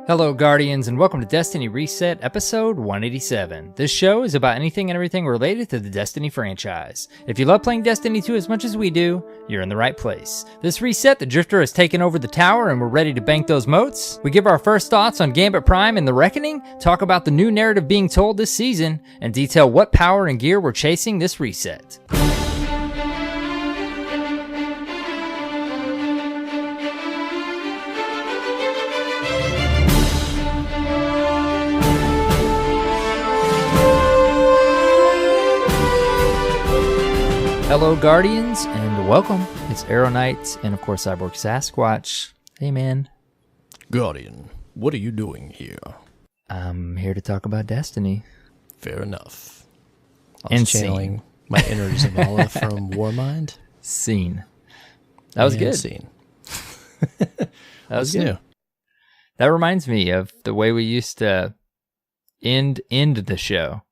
Hello, Guardians, and welcome to Destiny Reset, episode 187. This show is about anything and everything related to the Destiny franchise. If you love playing Destiny 2 as much as we do, you're in the right place. This reset, the Drifter has taken over the tower and we're ready to bank those moats. We give our first thoughts on Gambit Prime and the Reckoning, talk about the new narrative being told this season, and detail what power and gear we're chasing this reset. Hello, Guardians, and welcome. It's AER0KNIGHT and, of course, CyborgSasquatch. Hey, man. Guardian, what are you doing here? I'm here to talk about Destiny. Fair enough. I was channeling my inner Zavala from Warmind. Scene. That was good. Scene. That was good. New? That reminds me of the way we used to end the show.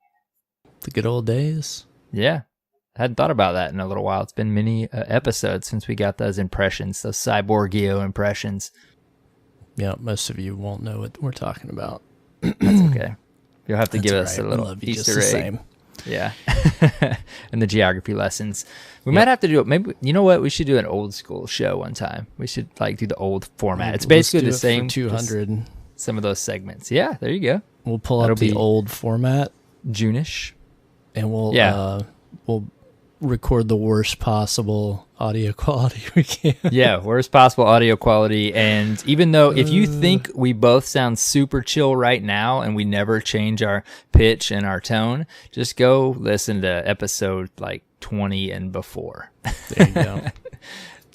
The good old days? Yeah. I hadn't thought about that in a little while. It's been many episodes since we got those impressions, those Cyborgio impressions. Yeah, most of you won't know what we're talking about. That's okay. You'll have to give us a little Easter egg. Same. Yeah. And the geography lessons. We might have to do it. Maybe, you know what? We should do an old school show one time. We should do the old format. It's basically the same. 200. Some of those segments. Yeah, there you go. We'll pull up the old format. June-ish. And we'll record the worst possible audio quality we can. Yeah, worst possible audio quality. And even though if you think we both sound super chill right now and we never change our pitch and our tone, just go listen to episode 20 and before. There you go.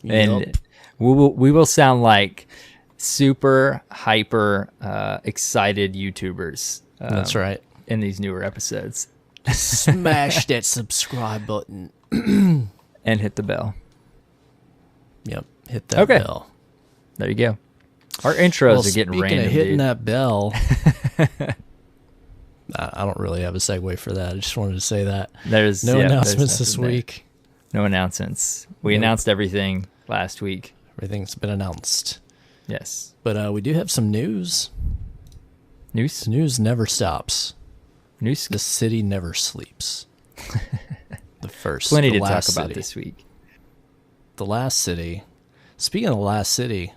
And we will sound like super hyper excited YouTubers. That's right. In these newer episodes. Smash that subscribe button. And hit the bell. Yep, hit that bell. There you go. Our intros are getting random. Speaking of hitting that bell, I don't really have a segue for that. I just wanted to say that. There's no announcements this week. No announcements. We announced everything last week. Everything's been announced. Yes. But we do have some news. News? News never stops. News? The city never sleeps. Plenty to talk about this week. The last city. Speaking of the last city,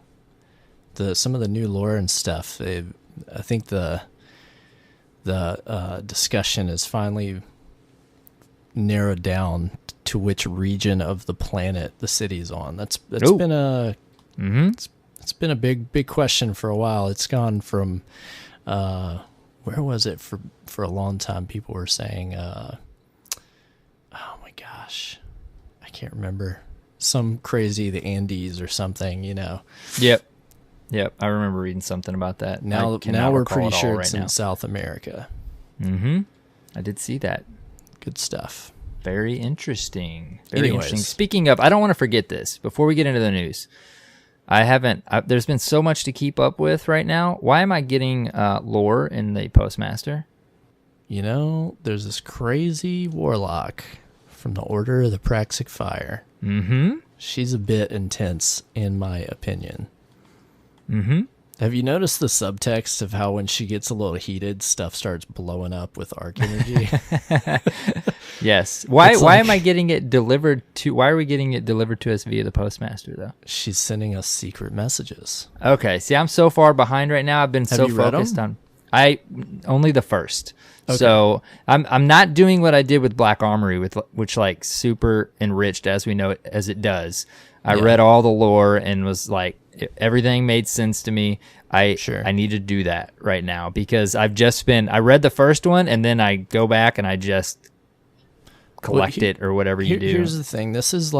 some of the new lore and stuff. I think the discussion is finally narrowed down to which region of the planet the city's on. That's been a it's been a big question for a while. It's gone from where was it for a long time? People were saying, oh my gosh, I can't remember. Some crazy, the Andes or something, Yep. I remember reading something about that. Now we're pretty sure it's in South America. Mm-hmm. I did see that. Good stuff. Very interesting. Interesting. Speaking of, I don't want to forget this before we get into the news. There's been so much to keep up with right now. Why am I getting lore in the Postmaster? There's this crazy warlock from the Order of the Praxic Fire. Mm-hmm. She's a bit intense, in my opinion. Mm-hmm. Have you noticed the subtext of how when she gets a little heated, stuff starts blowing up with arc energy? Yes. Why am I getting it delivered to? Why are we getting it delivered to us via the Postmaster, though? She's sending us secret messages. Okay. See, I'm so far behind right now. I've been so focused on only the first. Okay. So I'm not doing what I did with Black Armory, which super enriched as we know it as it does. I read all the lore and was like, everything made sense to me. I need to do that right now because I read the first one and then I go back and I just collect it or whatever you do. Here's the thing. This is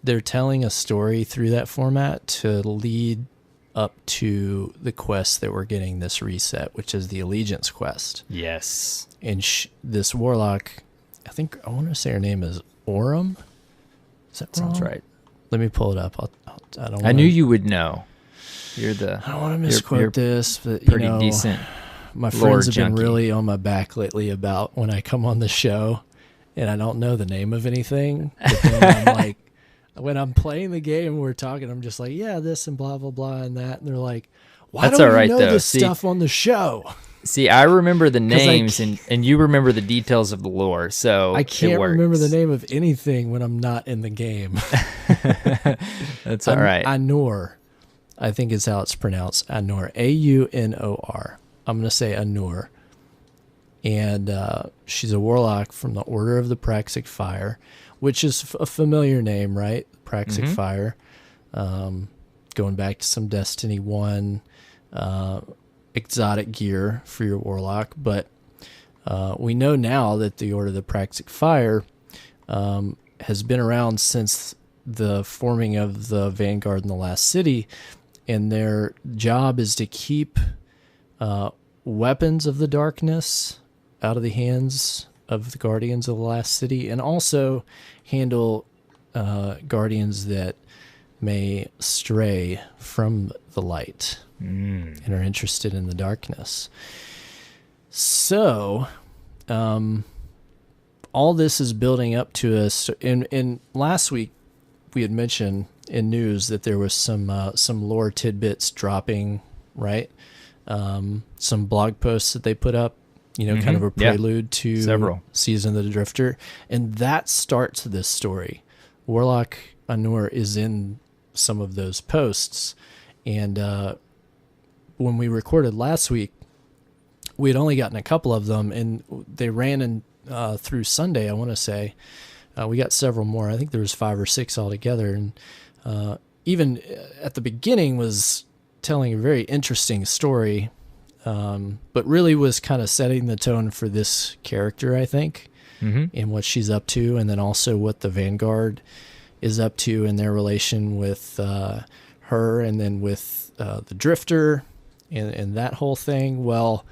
they're telling a story through that format to lead up to the quest that we're getting this reset, which is the Allegiance quest. Yes. And this warlock, I want to say her name is Aurum. Is that wrong? Sounds right. Let me pull it up. I knew you would know. I don't want to misquote this, but pretty decent. My friends have been really on my back lately about when I come on the show and I don't know the name of anything. But then I'm when I'm playing the game, we're talking, I'm just like, yeah, this and blah, blah, blah, and that. And they're like, Why don't you know this stuff on the show? See, I remember the names, and you remember the details of the lore, so I can't remember the name of anything when I'm not in the game. That's all right. Anur, I think is how it's pronounced. Anur, A-U-N-O-R. I'm going to say Anur. And she's a warlock from the Order of the Praxic Fire, which is a familiar name, right? Praxic Fire. Going back to some Destiny 1 exotic gear for your warlock, but we know now that the Order of the Praxic Fire has been around since the forming of the Vanguard in the Last City, and their job is to keep weapons of the darkness out of the hands of the Guardians of the Last City, and also handle Guardians that may stray from the light and are interested in the darkness. So, all this is building up to us. In last week, we had mentioned in news that there was some lore tidbits dropping, right? Some blog posts that they put up, kind of a prelude to several Season of the Drifter, and that starts this story. Warlock Anur is in some of those posts, and when we recorded last week, we had only gotten a couple of them, and they ran in through Sunday, I want to say. We got several more. I think there was 5 or 6 altogether, and even at the beginning was telling a very interesting story, but really was kind of setting the tone for this character, I think, and what she's up to, and then also what the Vanguard is up to in their relation with her, and then with the Drifter, and that whole thing. Well,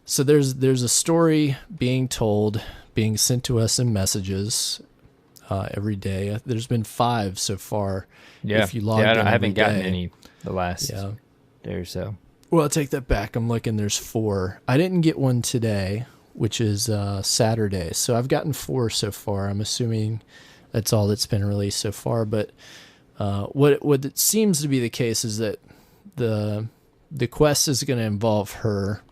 so there's a story being told, being sent to us in messages every day. There's been 5 so far. Yeah, if you logged in I haven't gotten day. any the last day or so. Well, I'll take that back. I'm looking. There's 4. I didn't get one today, which is Saturday. So I've gotten 4 so far. I'm assuming that's all that's been released so far. But what it seems to be the case is that the quest is going to involve her,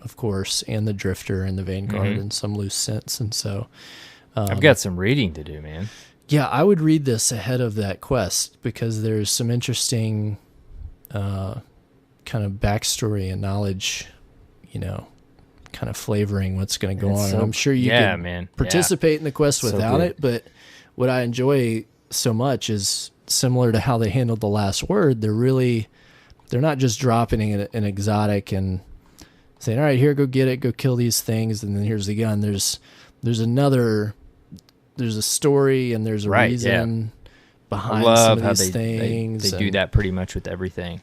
of course, and the Drifter and the Vanguard in some loose sense. And so I've got some reading to do, man. Yeah, I would read this ahead of that quest because there's some interesting kind of backstory and knowledge, kind of flavoring what's going to go on. And I'm sure you can participate in the quest without it, but what I enjoy so much is similar to how they handled the last word. They're not just dropping an exotic and saying, all right, here, go get it, go kill these things, and then here's the gun. There's a story and there's a reason behind some of these things. They do that pretty much with everything.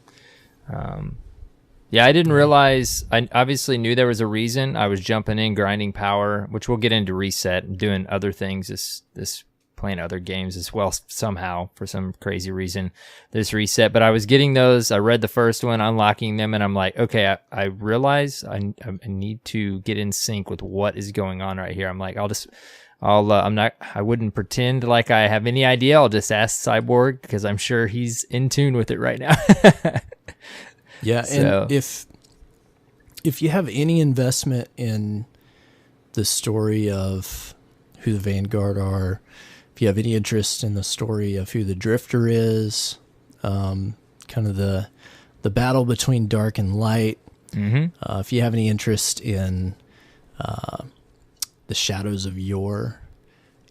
I didn't realize. I obviously knew there was a reason. I was jumping in, grinding power, which we'll get into reset and doing other things. This playing other games as well somehow for some crazy reason. This reset, but I was getting those. I read the first one, unlocking them, and I'm like, okay, I realize I need to get in sync with what is going on right here. I'm like, I wouldn't pretend like I have any idea. I'll just ask Cyborg because I'm sure he's in tune with it right now. Yeah, and if you have any investment in the story of who the Vanguard are, if you have any interest in the story of who the Drifter is, kind of the battle between dark and light, if you have any interest in the Shadows of Yore,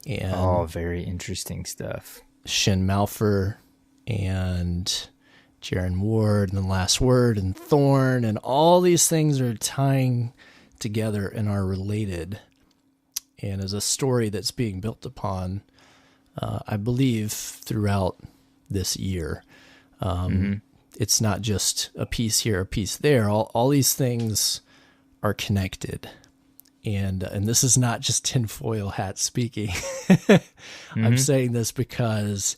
and very interesting stuff. Shin Malphur and Jaren Ward and The Last Word and Thorn, and all these things are tying together and are related, and is a story that's being built upon, I believe, throughout this year. It's not just a piece here, a piece there. All these things are connected. And this is not just tinfoil hat speaking. I'm saying this because,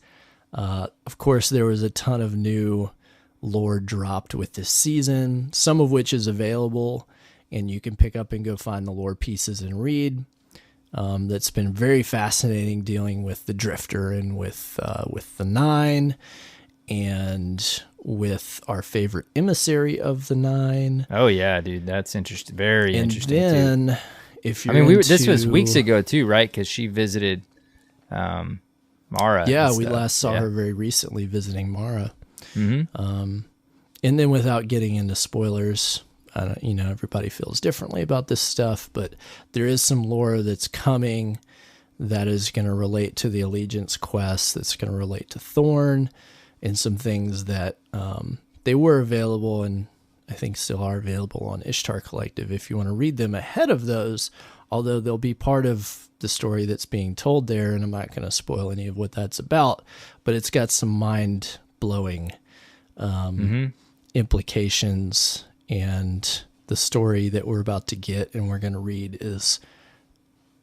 of course, there was a ton of new lore dropped with this season, some of which is available, and you can pick up and go find the lore pieces and read. That's been very fascinating, dealing with the Drifter and with the Nine, and with our favorite emissary of the 9. Oh yeah, dude, that's interesting. Very interesting. And then, too. if you're this was weeks ago too, right? Because she visited Mara. Yeah, we last saw her very recently visiting Mara. Mm-hmm. And then, without getting into spoilers, everybody feels differently about this stuff, but there is some lore that's coming that is going to relate to the Allegiance quest, that's going to relate to Thorn, and some things that they were available and I think still are available on Ishtar Collective if you want to read them ahead of those, although they'll be part of the story that's being told there, and I'm not going to spoil any of what that's about, but it's got some mind-blowing implications, and the story that we're about to get and we're going to read is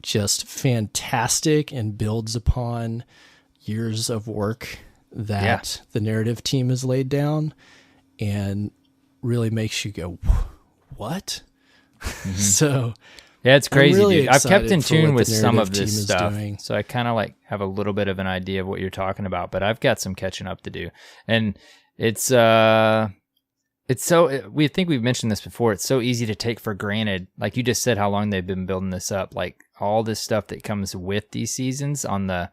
just fantastic and builds upon years of work that the narrative team has laid down, and really makes you go, what? So yeah, it's crazy, really dude. I've kept in tune with some of narrative this team is stuff, doing. so I kind of like have a little bit of an idea of what you're talking about, but I've got some catching up to do. And it's so, we think we've mentioned this before, it's so easy to take for granted, like you just said, how long they've been building this up, like all this stuff that comes with these seasons on the,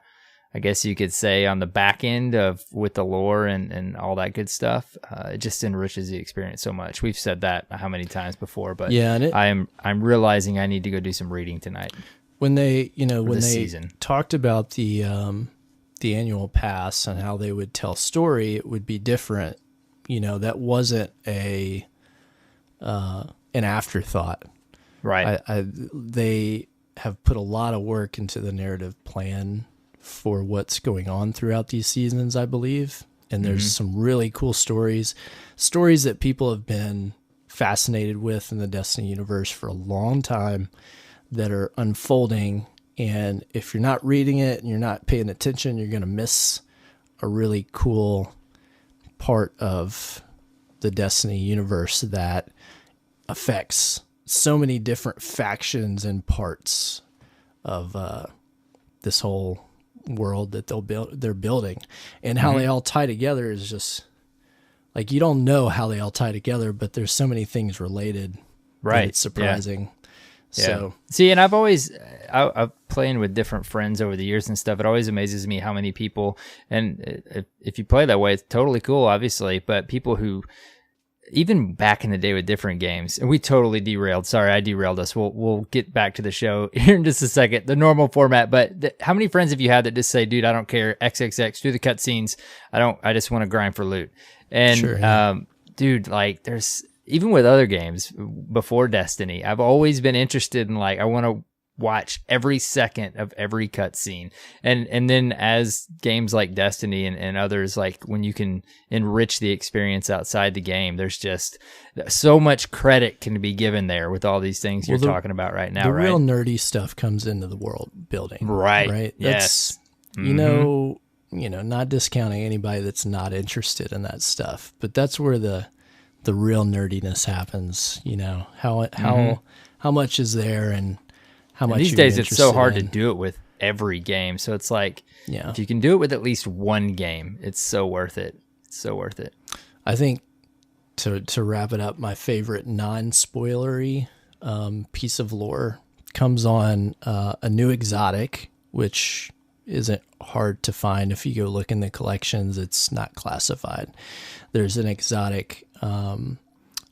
I guess you could say, on the back end of with the lore and all that good stuff. It just enriches the experience so much. We've said that how many times before, but yeah, and I'm realizing I need to go do some reading tonight. When they season. talked about the annual pass and how they would tell story, it would be different. That wasn't an afterthought. Right. They have put a lot of work into the narrative plan for what's going on throughout these seasons, I believe. And there's some really cool stories that people have been fascinated with in the Destiny universe for a long time that are unfolding. And if you're not reading it and you're not paying attention, you're going to miss a really cool part of the Destiny universe that affects so many different factions and parts of this whole world that they're building, and how they all tie together is just like, you don't know how they all tie together, but there's so many things related, right? It's surprising. Yeah. So see, and I've playing with different friends over the years and stuff. It always amazes me how many people, and if you play that way, it's totally cool, obviously, but people who, even back in the day with different games, and we totally derailed. Sorry, I derailed us. We'll get back to the show here in just a second, the normal format. But how many friends have you had that just say, dude, I don't care, XXX, do the cutscenes. I just want to grind for loot. And sure, dude, like there's, even with other games before Destiny, I've always been interested in, like, I want to watch every second of every cutscene. And then as games like Destiny and others, like when you can enrich the experience outside the game, there's just so much credit can be given there with all these things you're talking about right now. The right? real nerdy stuff comes into the world building. Right. That's, not discounting anybody that's not interested in that stuff, but that's where the real nerdiness happens. How much is there, and how much these days it's so hard to do it with every game. So it's like, if you can do it with at least one game, it's so worth it. It's so worth it. I think to wrap it up, my favorite non-spoilery piece of lore comes on a new exotic, which isn't hard to find. If you go look in the collections, it's not classified. There's an exotic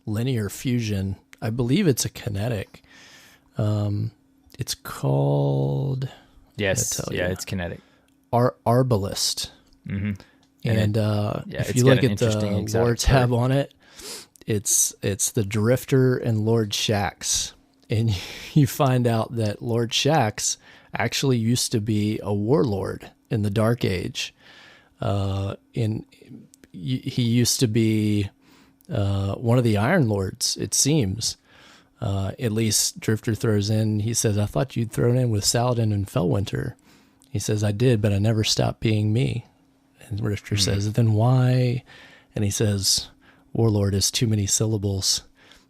linear fusion. I believe it's a kinetic. It's called... Yes, it's kinetic. Arbalist. Mm-hmm. And if you look at the lore tab on it, it's the Drifter and Lord Shax. And you find out that Lord Shax actually used to be a warlord in the Dark Age. He used to be one of the Iron Lords, it seems. At least Drifter throws in, he says, I thought you'd thrown in with Saladin and Fellwinter. He says, I did, but I never stopped being me. And Drifter says, then why? And he says, Warlord is too many syllables.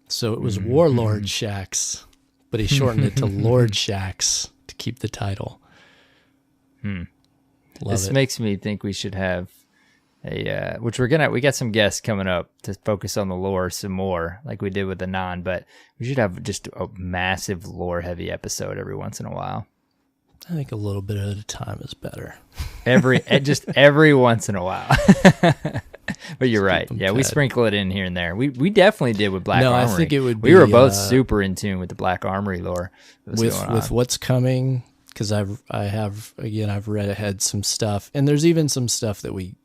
So it was Warlord Shax, but he shortened it to Lord Shax to keep the title. This makes me think we should have which we got some guests coming up to focus on the lore some more, like we did with the non, but we should have just a massive lore heavy episode every once in a while. I think a little bit at a time is better. Every once in a while. But you're right. Yeah, we sprinkle it in here and there. We definitely did with Black Armory. I think it would be, we were both super in tune with the Black Armory lore with what's coming, because I've read ahead some stuff, and there's even some stuff that we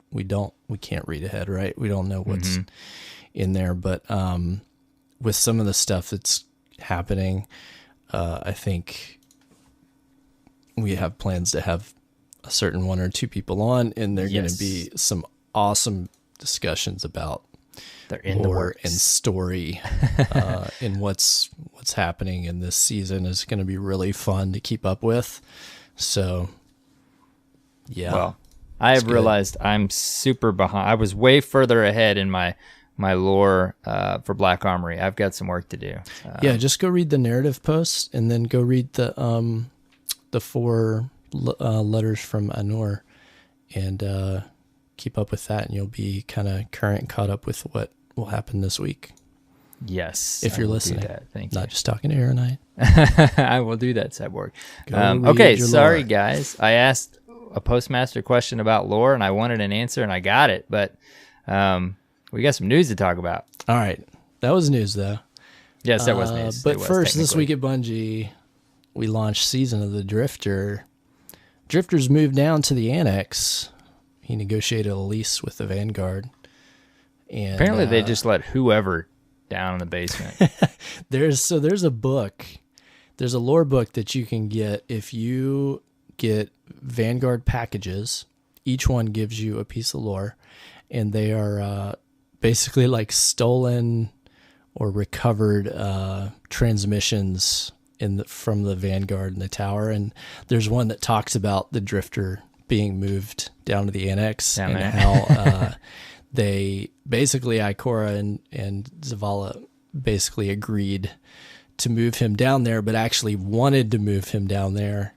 can't read ahead, right? We don't know what's in there, but with some of the stuff that's happening, I think we have plans to have a certain one or two people on, and they're going to be some awesome discussions about lore and story, and what's happening in this season is going to be really fun to keep up with. So, yeah. Well, I have realized I'm super behind. I was way further ahead in my lore for Black Armory. I've got some work to do. Yeah, just go read the narrative posts, and then go read the 4 letters from Anur, and keep up with that, and you'll be kind of current and caught up with what will happen this week. Yes, if you're listening. Thank you. Not just talking to AER0KNIGHT. I will do that, Cyborg. Okay, sorry lore. Guys. I asked a Postmaster question about lore, and I wanted an answer, and I got it, but we got some news to talk about. All right. That was news, though. Yes, that was news. But first, this week at Bungie, we launched Season of the Drifter. Drifter's moved down to the Annex. He negotiated a lease with the Vanguard. And apparently they just let whoever down in the basement. There's a book. There's a lore book that you can get if you get Vanguard packages. Each one gives you a piece of lore, and they are basically like stolen or recovered transmissions from the Vanguard and the tower. And there's one that talks about the Drifter being moved down to the Annex, and how they basically, Ikora and Zavala basically agreed to move him down there, but actually wanted to move him down there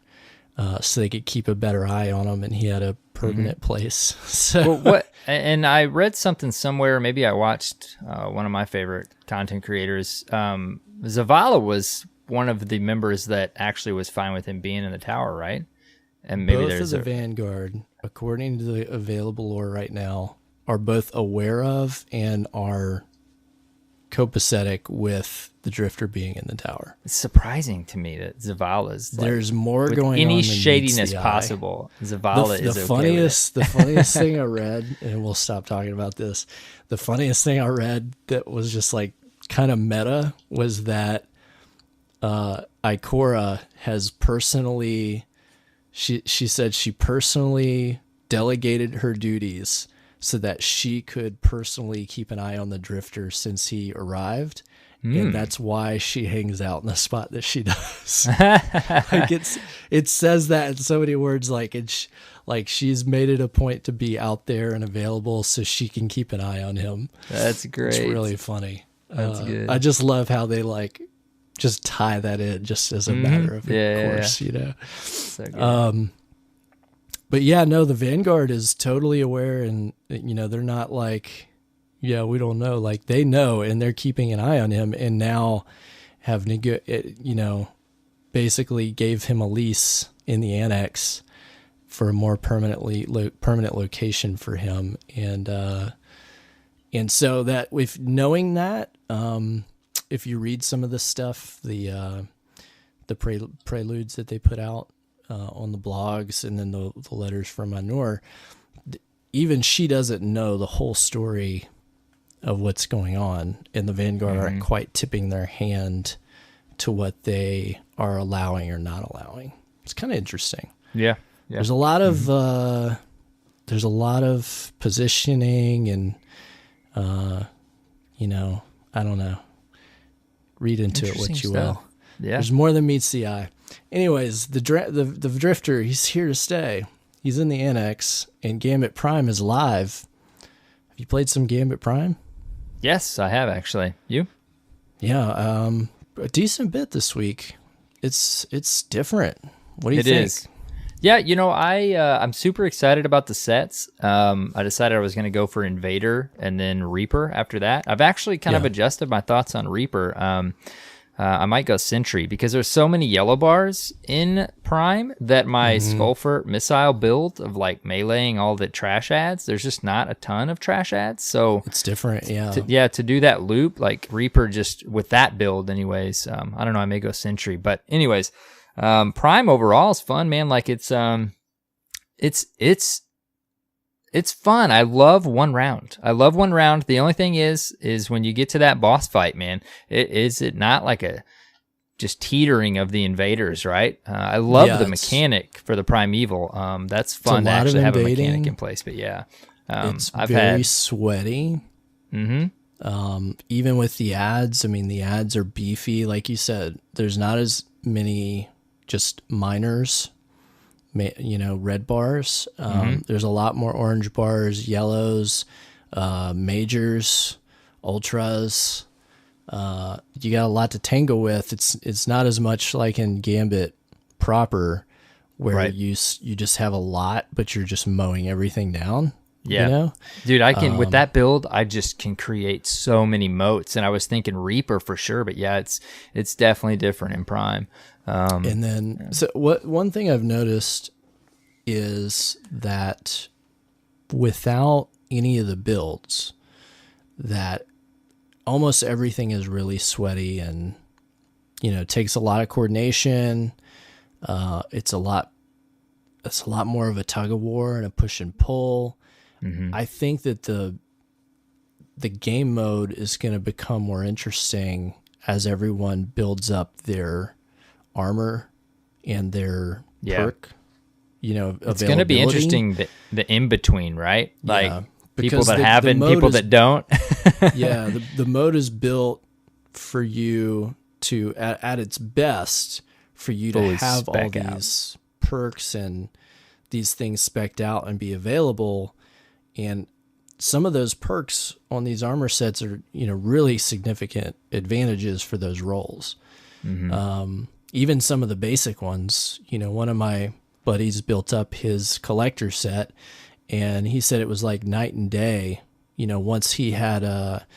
so they could keep a better eye on him, and he had a permanent place. So and I read something somewhere, maybe I watched one of my favorite content creators. Zavala was one of the members that actually was fine with him being in the tower, right? And maybe both of the Vanguard, according to the available lore right now, are both aware of and are copacetic with the Drifter being in the tower. It's surprising to me that Zavala's there's more going on any than shadiness possible. Zavala is the funniest thing I read, and we'll stop talking about this. The funniest thing I read that was just like kind of meta was that Ikora has personally, she said she personally delegated her duties so that she could personally keep an eye on the Drifter since he arrived. And that's why she hangs out in the spot that she does. Like it says that in so many words, like she's made it a point to be out there and available so she can keep an eye on him. That's great. It's really funny. That's good. I just love how they just tie that in just as a matter of course, you know. So good. But yeah, no, the Vanguard is totally aware, and you know, they're not like, yeah, we don't know. Like they know, and they're keeping an eye on him, and now have basically gave him a lease in the Annex for a more permanent location for him, and so that with knowing that, if you read some of the stuff, the preludes that they put out on the blogs, and then the letters from Anur, even she doesn't know the whole story of what's going on, and the Vanguard aren't quite tipping their hand to what they are allowing or not allowing. It's kind of interesting. Yeah. There's a lot of positioning, and you know, I don't know. Read into it what you will. Yeah. There's more than meets the eye. Anyways, the Drifter, he's here to stay. He's in the Annex, and Gambit Prime is live. Have you played some Gambit Prime? Yes, I have actually. You? Yeah, a decent bit this week. It's different. What do you think? It is. Yeah, I'm super excited about the sets. I decided I was going to go for Invader and then Reaper after that. I've actually kind of adjusted my thoughts on Reaper. I might go Sentry because there's so many yellow bars in Prime that my Skullfort missile build of like meleeing all the trash ads, there's just not a ton of trash ads. So it's different, yeah. To do that loop, like Reaper just with that build anyways, I don't know, I may go Sentry. But anyways, Prime overall is fun, man. Like it's fun. I love one round. The only thing is when you get to that boss fight, man, is it not like a just teetering of the invaders, right? I love the mechanic for the Primeval. That's fun to actually have a mechanic in place. But yeah, it's very sweaty. Even with the ads, I mean, the ads are beefy. Like you said, there's not as many just minors, red bars. There's a lot more orange bars, yellows, majors, ultras. You got a lot to tangle with. It's not as much like in Gambit proper, where you just have a lot, but you're just mowing everything down. Yeah, dude, I can with that build, I just can create so many moats. And I was thinking Reaper for sure, but yeah, it's definitely different in Prime. And then, so one thing I've noticed is that without any of the builds, that almost everything is really sweaty and, takes a lot of coordination. It's a lot more of a tug of war and a push and pull. I think that the game mode is going to become more interesting as everyone builds up their armor and their perk, it's going to be interesting the in between, right? Like people that have it and people that don't. The mode is built for you to at its best for you to have all these perks and these things spec'd out and be available. And some of those perks on these armor sets are, really significant advantages for those roles. Even some of the basic ones, one of my buddies built up his collector set and he said it was like night and day, once he had a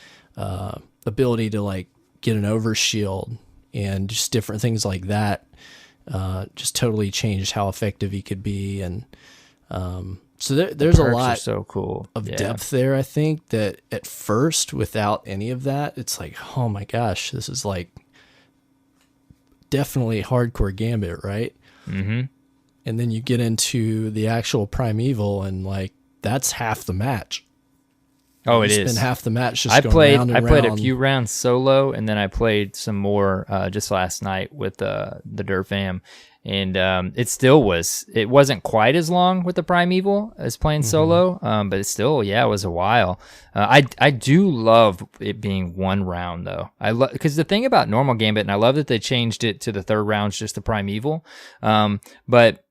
ability to like get an overshield and just different things like that, just totally changed how effective he could be. And, so there's a lot so cool of depth there. I think that at first, without any of that, it's like, oh my gosh, this is like definitely hardcore Gambit, right? And then you get into the actual Primeval, and like that's half the match. Oh, it is. Spend half the match just going round and round. I played a few rounds solo, and then I played some more just last night with the Dirt Fam. And it wasn't quite as long with the Primeval as playing solo, but it still, it was a while. I do love it being one round though. Because the thing about normal Gambit, and I love that they changed it to the third round's just the Primeval, but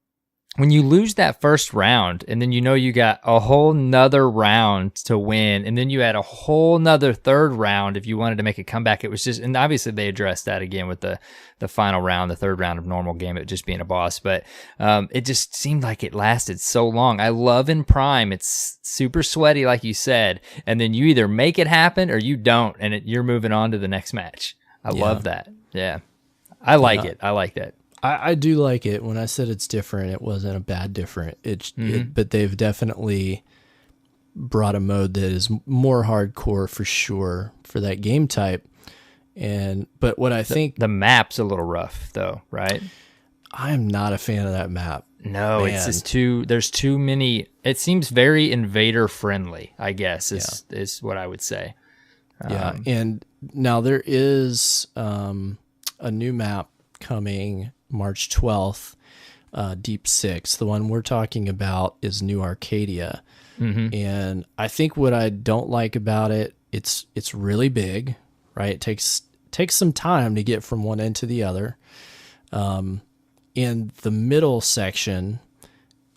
when you lose that first round and then you got a whole nother round to win, and then you had a whole nother third round if you wanted to make a comeback, it was just, and obviously they addressed that again with the final round, the third round of normal Gambit just being a boss, but it just seemed like it lasted so long. I love in Prime, it's super sweaty like you said, and then you either make it happen or you don't, and you're moving on to the next match. I love that. Yeah. I like it. I like that. I do like it. When I said it's different, it wasn't a bad different. But they've definitely brought a mode that is more hardcore for sure for that game type. But what I think the map's a little rough though, right? I am not a fan of that map. No, man. It's just there's too many. It seems very invader friendly, I guess is what I would say. And now there is a new map coming March 12th, Deep Six. The one we're talking about is New Arcadia. And I think what I don't like about it, it's really big, right? It takes some time to get from one end to the other. In the middle section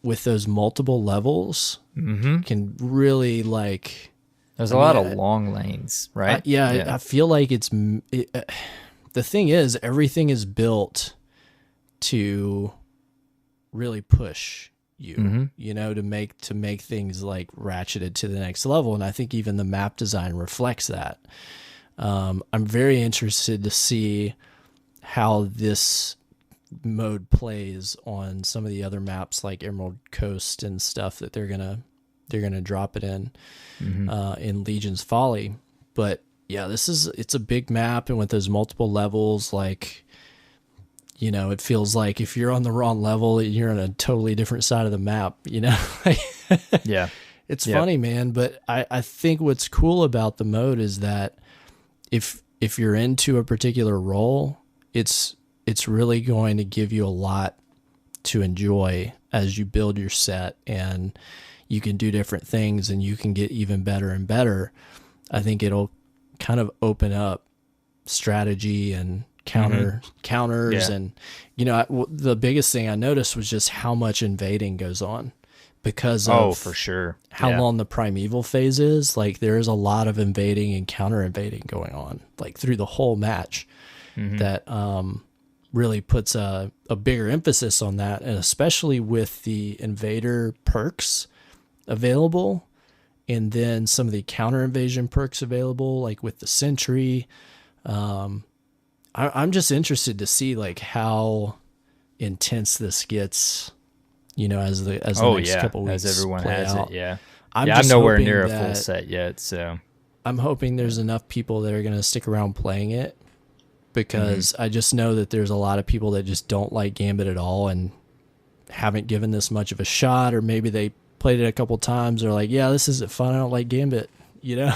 with those multiple levels can really like... There's a lot of long lanes, right? I feel like the thing is, everything is built to really push you, you know, to make things like ratcheted to the next level. And I think even the map design reflects that. I'm very interested to see how this mode plays on some of the other maps like Emerald Coast and stuff that they're gonna drop it in Legion's Folly. But yeah, it's a big map, and with those multiple levels, like, you know, it feels like if you're on the wrong level, you're on a totally different side of the map, you know? Yeah. It's funny, man. But I think what's cool about the mode is that if you're into a particular role, it's really going to give you a lot to enjoy as you build your set, and you can do different things and you can get even better and better. I think it'll kind of open up strategy and counters. And, you know, the biggest thing I noticed was just how much invading goes on because of for sure how long the primeval phase is. Like, there is a lot of invading and counter invading going on, like through the whole match, that really puts a bigger emphasis on that. And especially with the invader perks available, and then some of the counter invasion perks available, like with the sentry. I'm just interested to see like how intense this gets, you know, as the next couple weeks as everyone play has out. it. Yeah. I'm nowhere near a full set yet, so I'm hoping there's enough people that are going to stick around playing it, because I just know that there's a lot of people that just don't like Gambit at all and haven't given this much of a shot, or maybe they played it a couple times. They're like, yeah, this isn't fun. I don't like Gambit. You know?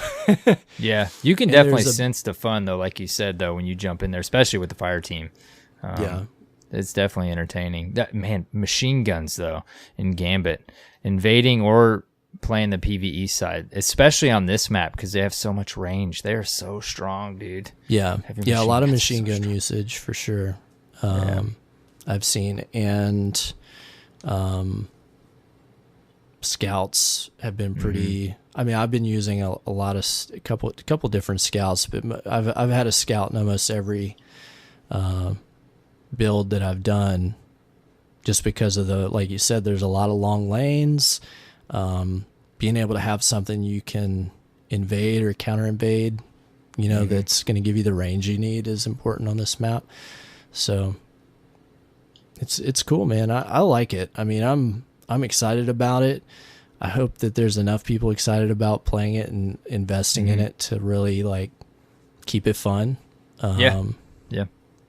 Yeah, you can definitely sense the fun, though, like you said, though, when you jump in there, especially with the fire team. It's definitely entertaining. That, man, machine guns, though, in Gambit, invading or playing the PvE side, especially on this map, because they have so much range. They are so strong, dude. Yeah, a lot of machine gun usage for sure. I've seen, and scouts have been pretty. I mean, I've been using a lot of a couple different scouts, but I've had a scout in almost every build that I've done, just because of like you said, there's a lot of long lanes. Being able to have something you can invade or counter invade, you know, that's going to give you the range you need is important on this map. So it's cool, man. I like it. I mean, I'm excited about it. I hope that there's enough people excited about playing it and investing in it to really like keep it fun. Yeah.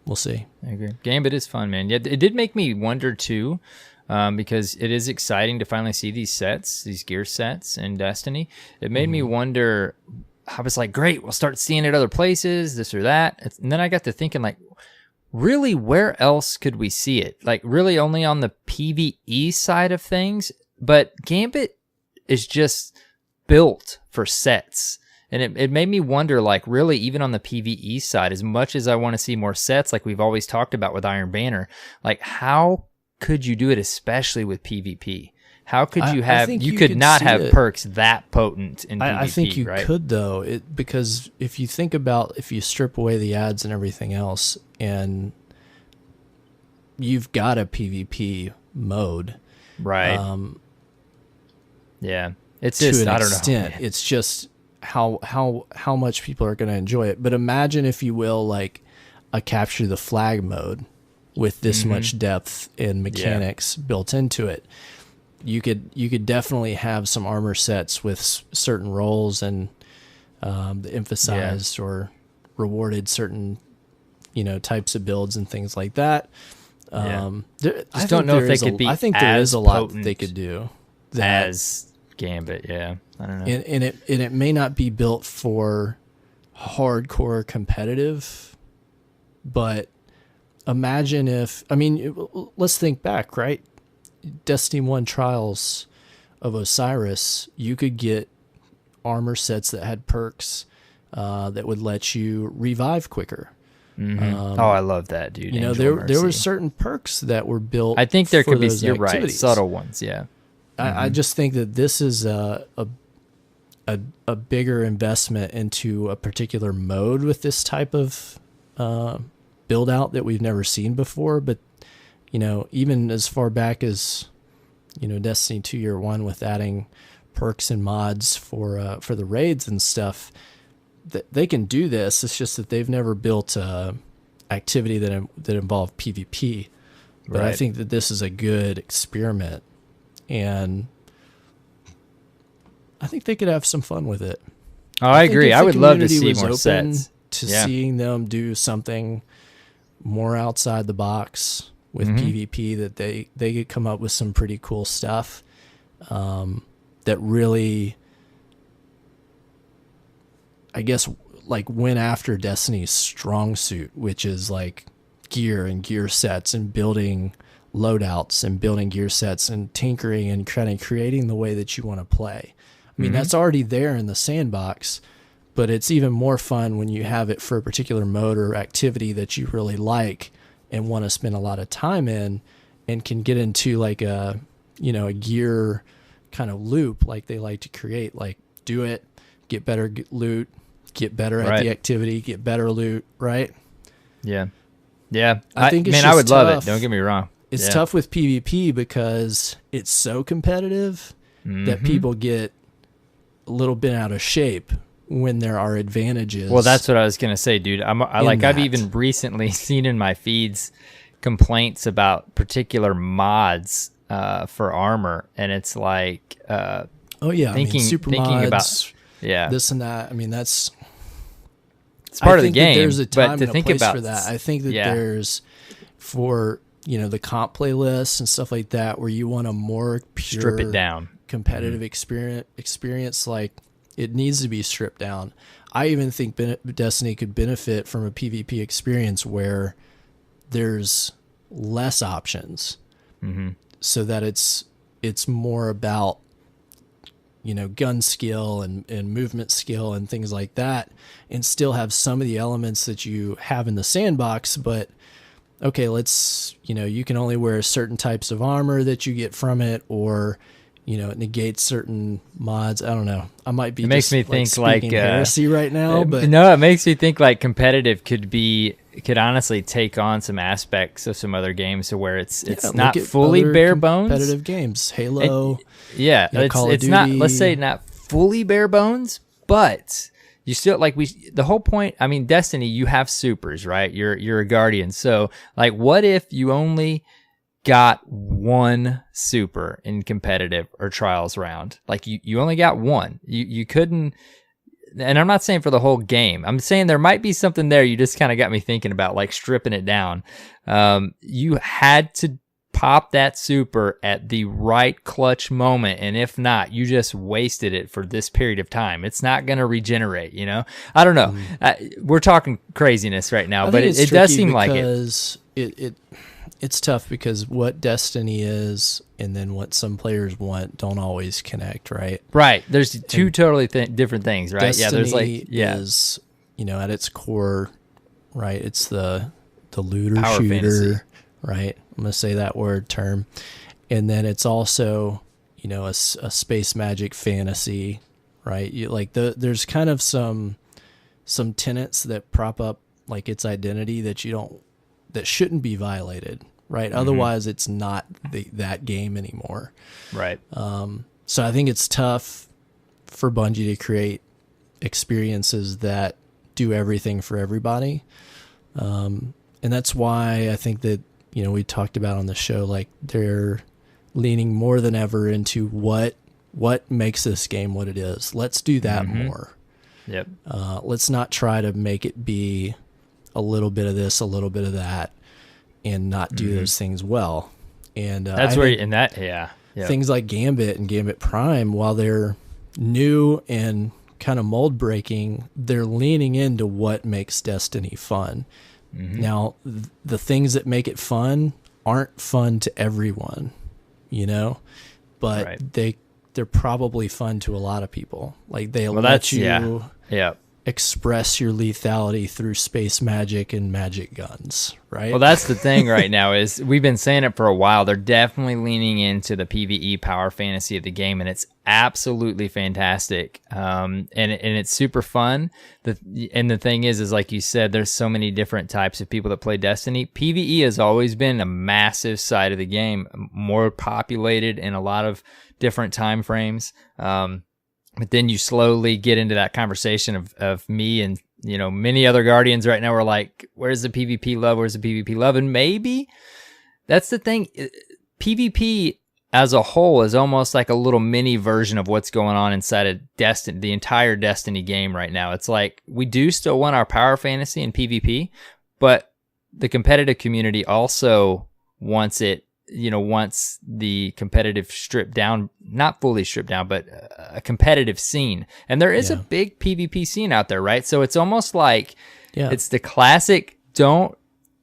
We'll see. I agree. Gambit is fun, man. Yeah, it did make me wonder too, because it is exciting to finally see these sets, these gear sets in Destiny. It made me wonder. I was like, great, we'll start seeing it other places, this or that. And then I got to thinking, like, really, where else could we see it? Like, really only on the PvE side of things? But Gambit is just built for sets. And it made me wonder, like, really, even on the PvE side, as much as I want to see more sets, like we've always talked about with Iron Banner, like, how could you do it, especially with PvP? How could you have, you could not have perks that potent in PvP, I think you right? could, though, because if you think about, if you strip away the ads and everything else, and you've got a PvP mode. Right. Yeah. It's to just, an I don't extent, know. it's just how much people are going to enjoy it. But imagine, if you will, like a capture the flag mode with this much depth and mechanics built into it. You could definitely have some armor sets with certain roles and emphasized or rewarded certain, you know, types of builds and things like that. I don't know if they could be. I think there is a lot they could do as Gambit. Yeah, I don't know. And it may not be built for hardcore competitive, but imagine if, I mean, let's think back, right? Destiny 1 Trials of Osiris, you could get armor sets that had perks that would let you revive quicker. I love that, dude. You know, there were certain perks that were built. I think there could be. You're activities. right, subtle ones. Yeah. I just think that this is a bigger investment into a particular mode with this type of build out that we've never seen before. But even as far back as, Destiny 2 Year 1 with adding perks and mods for the raids and stuff, they can do this. It's just that they've never built activity that involved PvP. But I think that this is a good experiment, and I think they could have some fun with it. Oh, I agree. I would love to see more sets. To seeing them do something more outside the box with PvP, that they could come up with some pretty cool stuff that really, I guess, like went after Destiny's strong suit, which is like gear and gear sets and building loadouts and building gear sets and tinkering and kind of creating the way that you want to play. I mean, that's already there in the sandbox, but it's even more fun when you have it for a particular mode or activity that you really like and want to spend a lot of time in, and can get into like a gear kind of loop like they like to create, like do it, get better loot, get better at the activity, get better loot, right? Yeah. Yeah. I think I would love it. Don't get me wrong. It's tough with PvP because it's so competitive that people get a little bit out of shape when there are advantages. Well, that's what I was going to say, dude. I've even recently seen in my feeds complaints about particular mods for armor, and it's like thinking mods, about this and that. I mean, it's part of the game. There's a time but to and a think place about for that. I think that there's for the comp playlists and stuff like that, where you want a more pure, strip it down, competitive experience. Like, it needs to be stripped down. I even think Destiny could benefit from a PvP experience where there's less options, so that it's more about gun skill and movement skill and things like that, and still have some of the elements that you have in the sandbox. But okay, let's you can only wear certain types of armor that you get from it, or it negates certain mods. I don't know. I might be. It makes me think like heresy right now, but no, it makes me think like competitive could honestly take on some aspects of some other games, to where it's not fully bare bones. Competitive games, Halo, Call of Duty. Not, let's say, not fully bare bones, but you still the whole point. I mean, Destiny, you have supers, right? You're a guardian, so like, what if you only got one super in competitive or trials round? Like, you only got one. You couldn't, and I'm not saying for the whole game. I'm saying there might be something there. You just kind of got me thinking about like stripping it down. You had to pop that super at the right clutch moment, and if not, you just wasted it for this period of time. It's not going to regenerate, I don't know. We're talking craziness right now, but it does seem like it. It's tough because what Destiny is and then what some players want don't always connect, right? Right. There's two totally different things, right? Destiny is, at its core, right? It's the looter power shooter, fantasy. Right? I'm going to say that term. And then it's also, a space magic fantasy, right? There's kind of some tenets that prop up like its identity that that shouldn't be violated, right? Otherwise, it's not that game anymore. Right. So I think it's tough for Bungie to create experiences that do everything for everybody. And that's why I think that, we talked about on the show, like they're leaning more than ever into what makes this game what it is. Let's do that more. Yep. Let's not try to make it be a little bit of this, a little bit of that, and not do those things well. And that's things like Gambit and Gambit Prime, while they're new and kind of mold breaking, they're leaning into what makes Destiny fun. Now, the things that make it fun aren't fun to everyone, but they're probably fun to a lot of people. Like they'll let you express your lethality through space magic and magic guns, right? Well, that's the thing right now is we've been saying it for a while. They're definitely leaning into the PvE power fantasy of the game, and it's absolutely fantastic. And it's super fun. And the thing is like you said, there's so many different types of people that play Destiny. PvE has always been a massive side of the game, more populated in a lot of different time frames. But then you slowly get into that conversation of me and, many other Guardians right now are like, where's the PvP love? Where's the PvP love? And maybe that's the thing. PvP as a whole is almost like a little mini version of what's going on inside of Destiny, the entire Destiny game right now. It's like we do still want our power fantasy and PvP, but the competitive community also wants it. Once the competitive stripped down, not fully stripped down, but a competitive scene. And there is a big PvP scene out there, right? So it's almost like it's the classic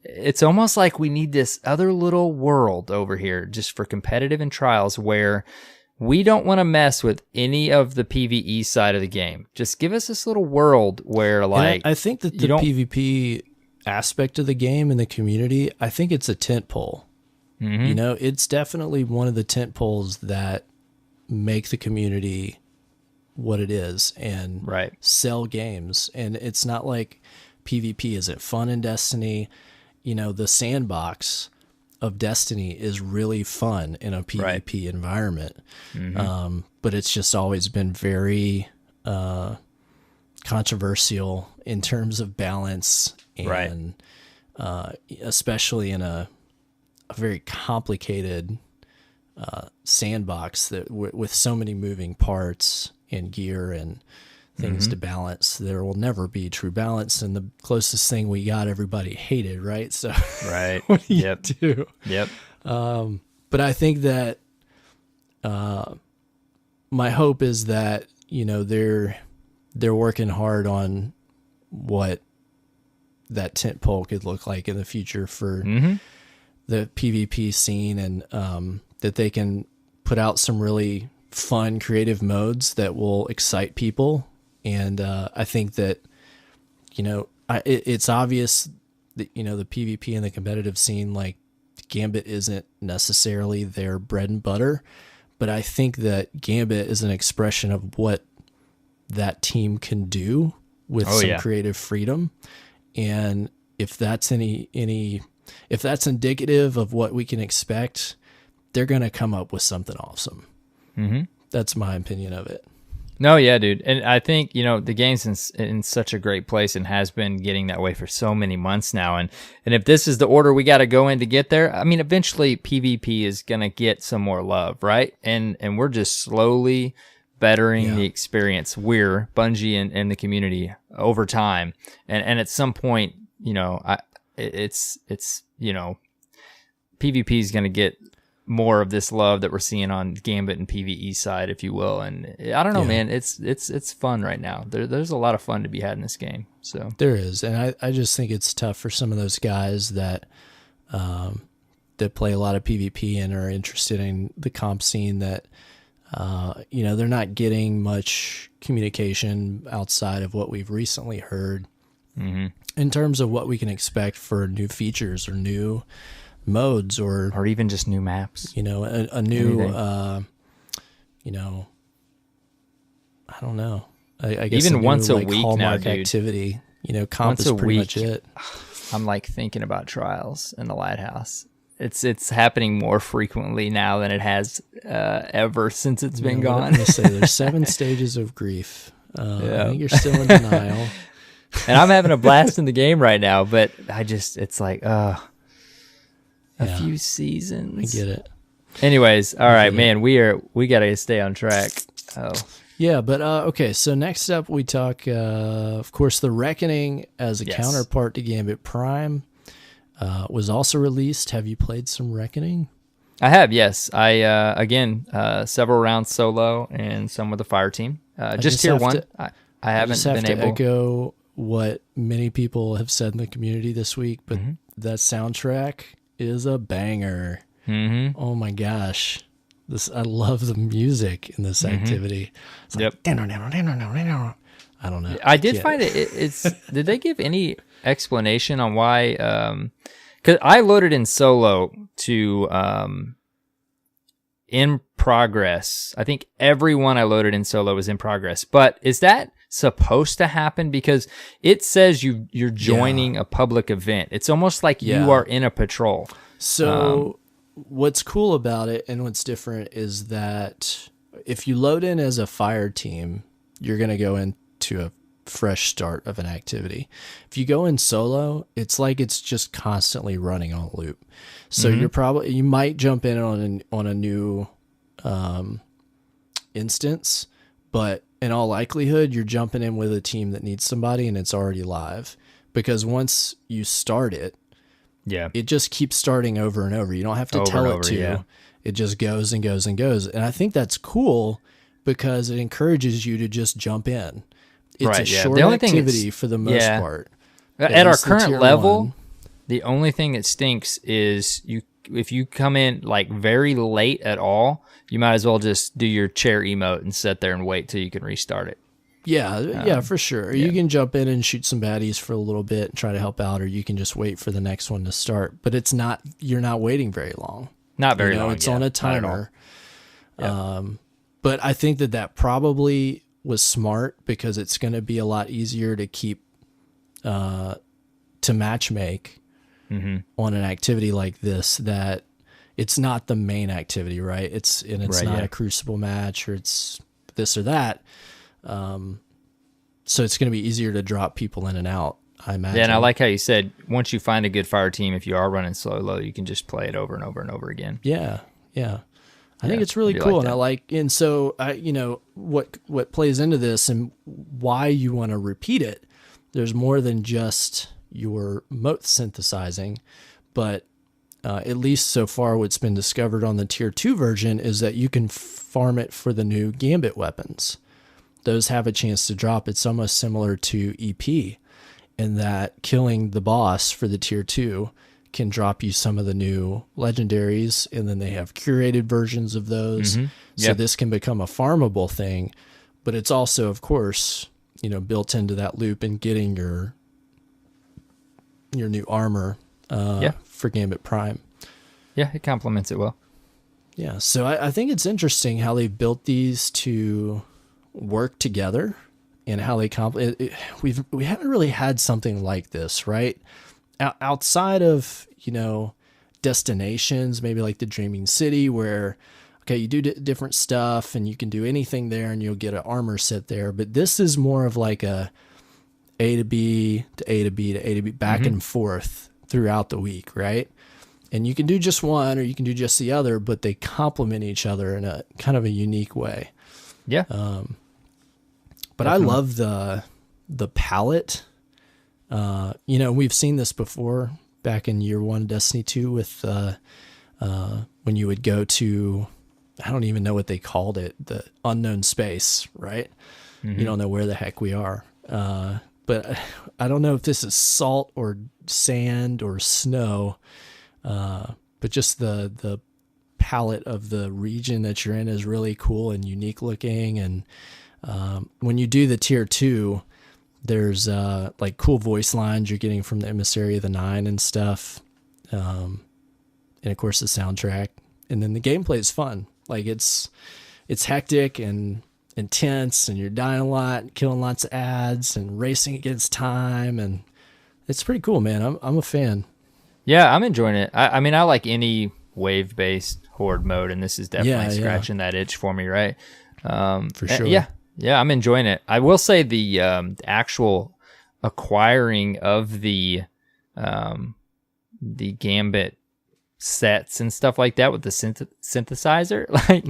it's almost like we need this other little world over here just for competitive and trials where we don't want to mess with any of the PvE side of the game. Just give us this little world where I think that the PvP aspect of the game and the community, I think it's a tent pole. Mm-hmm. It's definitely one of the tent poles that make the community what it is and sell games. And it's not like PvP isn't fun in Destiny. The sandbox of Destiny is really fun in a PvP environment. Mm-hmm. But it's just always been very controversial in terms of balance and especially in a very complicated sandbox that with so many moving parts and gear and things to balance. There will never be true balance, and the closest thing we got, everybody hated, right? So what do you do? Yep. But I think that my hope is that they're working hard on what that tent pole could look like in the future for the PvP scene, and that they can put out some really fun, creative modes that will excite people. And I think that, it's obvious that, the PvP and the competitive scene, like Gambit isn't necessarily their bread and butter, but I think that Gambit is an expression of what that team can do with some creative freedom. And if that's if that's indicative of what we can expect, they're going to come up with something awesome. Mm-hmm. That's my opinion of it. No, yeah, dude. And I think, the game's in such a great place and has been getting that way for so many months now. And if this is the order we got to go in to get there, I mean, eventually PvP is going to get some more love, right? And we're just slowly bettering the experience. We're Bungie and the community over time. And at some point, it's PvP is going to get more of this love that we're seeing on Gambit and PvE side, if you will. And I don't know, man, it's fun right now. There's a lot of fun to be had in this game. So there is. And I just think it's tough for some of those guys that play a lot of PvP and are interested in the comp scene that, they're not getting much communication outside of what we've recently heard in terms of what we can expect for new features or new modes or even just new maps. A new, I don't know. I guess even new, once a week Hallmark now, dude. Activity. Comp is pretty much it. I'm like thinking about Trials in the Lighthouse. It's happening more frequently now than it has ever since it's been gone. I'm going to say there's 7 stages of grief. I think you're still in denial. And I'm having a blast in the game right now, but it's like, a few seasons. I get it. Anyways, all right, man, we got to stay on track. Oh. Yeah, but okay, so next up we talk, of course, The Reckoning as a counterpart to Gambit Prime was also released. Have you played some Reckoning? I have, yes. I, several rounds solo and some with the fire team. Just tier 1. I haven't been able to echo what many people have said in the community this week, but that soundtrack is a banger. Mm-hmm. Oh my gosh. I love the music in this activity. It's like, I I don't know. I did find it's. Did they give any explanation on why? Because I loaded in solo to in progress. I think everyone I loaded in solo was in progress. But is that supposed to happen? Because it says you're joining a public event. It's almost like you are in a patrol. So what's cool about it and what's different is that if you load in as a fire team, you're going to go into a fresh start of an activity. If you go in solo, it's like it's just constantly running on a loop. So you might jump in on a new instance, but in all likelihood, you're jumping in with a team that needs somebody and it's already live. Because once you start it, it just keeps starting over and over. You don't have to tell it to. Yeah. It just goes and goes and goes. And I think that's cool because it encourages you to just jump in. It's a short activity for the most part. At our current level, the only thing that stinks is if you come in like very late at all, you might as well just do your chair emote and sit there and wait till you can restart it. Yeah, for sure. You can jump in and shoot some baddies for a little bit and try to help out, or you can just wait for the next one to start. But you're not waiting very long. Not very long. It's on a timer. But I think that probably was smart because it's going to be a lot easier to keep to match make on an activity like this. That it's not the main activity, right? It's not a Crucible match or it's this or that. So it's going to be easier to drop people in and out, I imagine. Yeah, and I like how you said once you find a good fire team, if you are running solo, you can just play it over and over and over again. Yeah. I think it's really cool, and so what plays into this and why you want to repeat it. There's more than just your mote synthesizing, but at least so far, what's been discovered on the tier 2 version is that you can farm it for the new Gambit weapons. Those have a chance to drop. It's almost similar to EP in that killing the boss for the tier 2 can drop you some of the new legendaries, and then they have curated versions of those. So this can become a farmable thing, but it's also, of course, built into that loop and getting your new armor for Gambit Prime. Yeah, it complements it well. Yeah, so I think it's interesting how they built these to work together and how they we haven't really had something like this, right? Outside of, destinations, maybe like the Dreaming City where, okay, you do different stuff and you can do anything there and you'll get an armor set there. But this is more of like a to B to A to B to A to B back and forth throughout the week, right? And you can do just one or you can do just the other, but they complement each other in a kind of a unique way. Yeah. But definitely. I love the palette. We've seen this before back in year 1 Destiny 2 with when you would go to, I don't even know what they called it, the unknown space, right? You don't know where the heck we are. But I don't know if this is salt or sand or snow, but just the palette of the region that you're in is really cool and unique looking. And when you do the tier 2, there's like cool voice lines you're getting from the Emissary of the Nine and stuff. And of course the soundtrack. And then the gameplay is fun. Like it's hectic and intense and you're dying a lot, killing lots of ads and racing against time. And it's pretty cool, man. I'm a fan. Yeah, I'm enjoying it. I mean, I like any wave-based horde mode, and this is definitely scratching that itch for me, right? For sure. Yeah, I'm enjoying it. I will say the actual acquiring of the Gambit sets and stuff like that with the synthesizer, like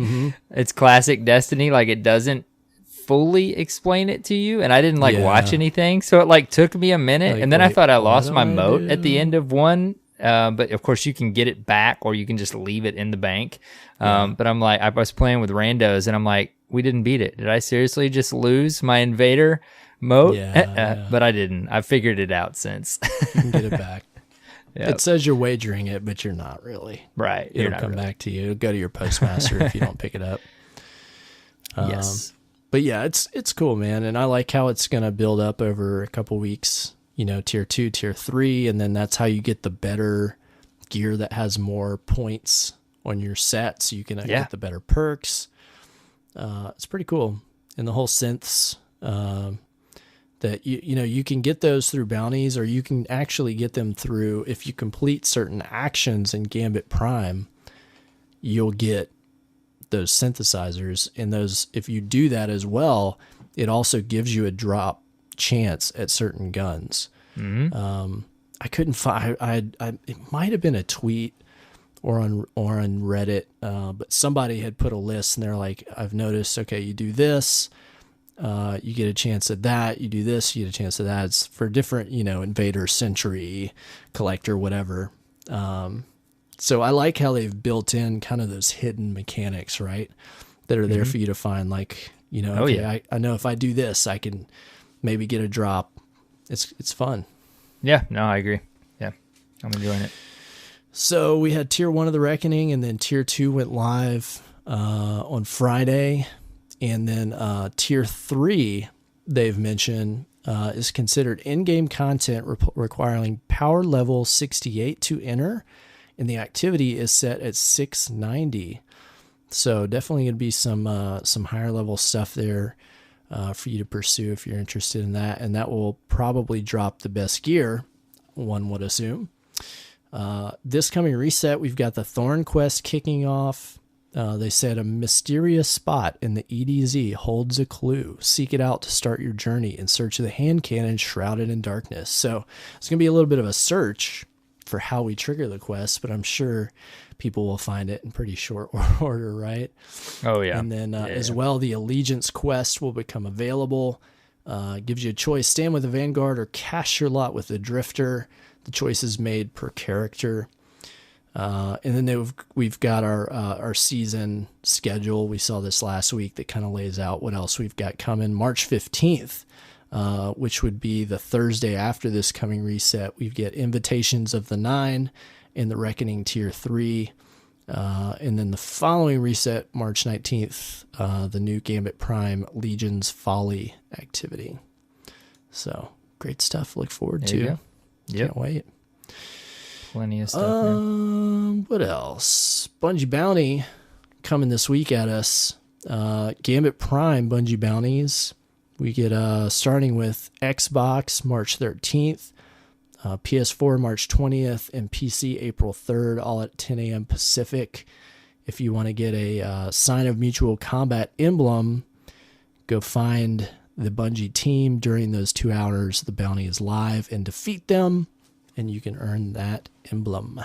it's classic Destiny. Like it doesn't fully explain it to you, and I didn't watch anything, so it like took me a minute, and then I thought I lost my moat at the end of one. But of course you can get it back, or you can just leave it in the bank. But I'm like, I was playing with randos, and I'm like, we didn't beat it. Did I seriously just lose my invader moat? But I didn't. I figured it out since. You can get it back. It says you're wagering it, but you're not really. Right. It'll come back to you. It'll go to your postmaster if you don't pick it up. Yes. But yeah, it's cool, man. And I like how it's going to build up over a couple weeks, you know, tier 2, tier 3. And then that's how you get the better gear that has more points on your set. So you can get the better perks. It's pretty cool. And the whole synths, that you know, you can get those through bounties, or you can actually get them through, if you complete certain actions in Gambit Prime, you'll get those synthesizers. And those, if you do that as well, it also gives you a drop chance at certain guns. I couldn't find, it might have been a tweet or on Reddit, but somebody had put a list and they're like, I've noticed, okay, you do this, you get a chance at that, you do this, you get a chance at that. It's for different, you know, invader, sentry, collector, whatever. So I like how they've built in kind of those hidden mechanics, right, that are there for you to find. Like, you know, I know if I do this, I can maybe get a drop. It's fun. Yeah, no, I agree. Yeah, I'm enjoying it. So we had tier 1 of the Reckoning, and then tier 2 went live on Friday. And then tier 3, they've mentioned, is considered in-game content requiring power level 68 to enter, and the activity is set at 690. So definitely going to be some higher level stuff there for you to pursue if you're interested in that, and that will probably drop the best gear, one would assume. This coming reset, we've got the Thorn Quest kicking off. They said a mysterious spot in the EDZ holds a clue. Seek it out to start your journey in search of the hand cannon shrouded in darkness. So it's going to be a little bit of a search for how we trigger the quest, but I'm sure people will find it in pretty short order, right? Oh, yeah. And then as well, the Allegiance quest will become available. Gives you a choice: stand with the Vanguard or cast your lot with the Drifter. The choice is made per character. And then we've got our season schedule. We saw this last week that kind of lays out what else we've got coming. March 15th, which would be the Thursday after this coming reset. We've got Invitations of the 9 in the Reckoning tier 3. And then the following reset, March 19th, the new Gambit Prime Legion's Folly activity. So great stuff. Look forward to. Can't wait. Plenty of stuff, man. What else? Bungie Bounty coming this week at us. Gambit Prime Bungie Bounties. We get starting with Xbox March 13th, PS4 March 20th, and PC April 3rd, all at 10 a.m. Pacific. If you want to get a Sign of Mutual Combat emblem, go find the Bungie team during those 2 hours the bounty is live and defeat them, and you can earn that emblem.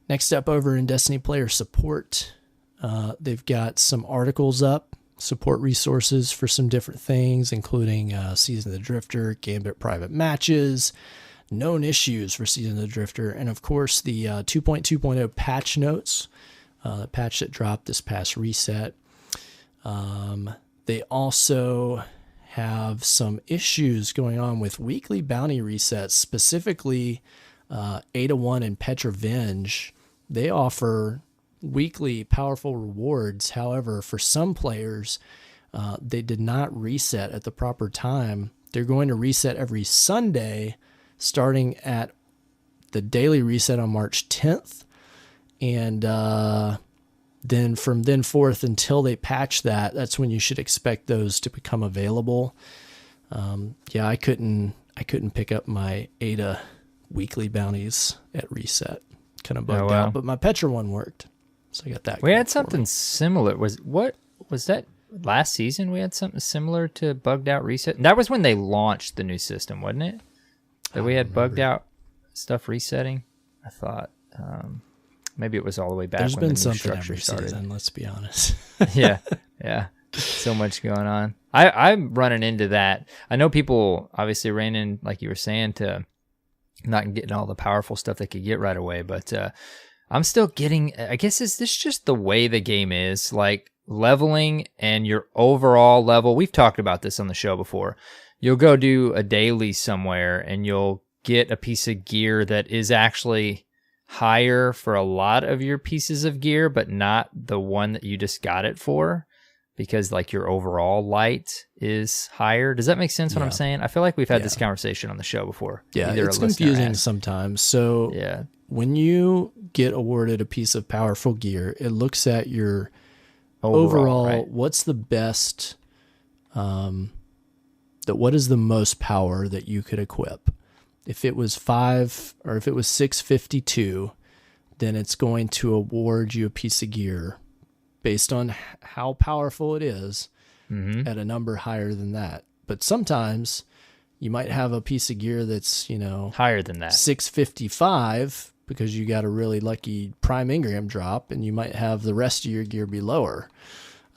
Next up, over in Destiny player support, they've got some articles up, support resources for some different things, including Season of the Drifter, Gambit private matches, known issues for Season of the Drifter, and of course the 2.2.0 patch notes, the patch that dropped this past reset. They also have some issues going on with weekly bounty resets, specifically Ada1 and Petrovenge. They offer weekly powerful rewards. However, for some players, they did not reset at the proper time. They're going to reset every Sunday, starting at the daily reset on March 10th. And then from then forth until they patch that's when you should expect those to become available. I couldn't pick up my Ada weekly bounties at reset. Kind of bugged out, but my Petra one worked. So I got that. We had something similar. Was that last season? We had something similar to bugged out reset. And that was when they launched the new system, wasn't it? That we had bugged out stuff resetting. I thought maybe it was all the way back. There's when been the new something every started. Season. Let's be honest. yeah. So much going on. I'm running into that. I know people obviously ran in, like you were saying, to not getting all the powerful stuff they could get right away, but I'm still getting, I guess, is this just the way the game is? Like leveling and your overall level. We've talked about this on the show before. You'll go do a daily somewhere and you'll get a piece of gear that is actually higher for a lot of your pieces of gear, but not the one that you just got it for. because like your overall light is higher. Does that make sense what I'm saying? I feel like we've had this conversation on the show before. Yeah, it's confusing sometimes. So when you get awarded a piece of powerful gear, it looks at your overall what's the best, what is the most power that you could equip. If it was 5 or if it was 652, then it's going to award you a piece of gear based on how powerful it is at a number higher than that. But sometimes you might have a piece of gear that's, higher than that, 655, because you got a really lucky prime engram drop, and you might have the rest of your gear be lower.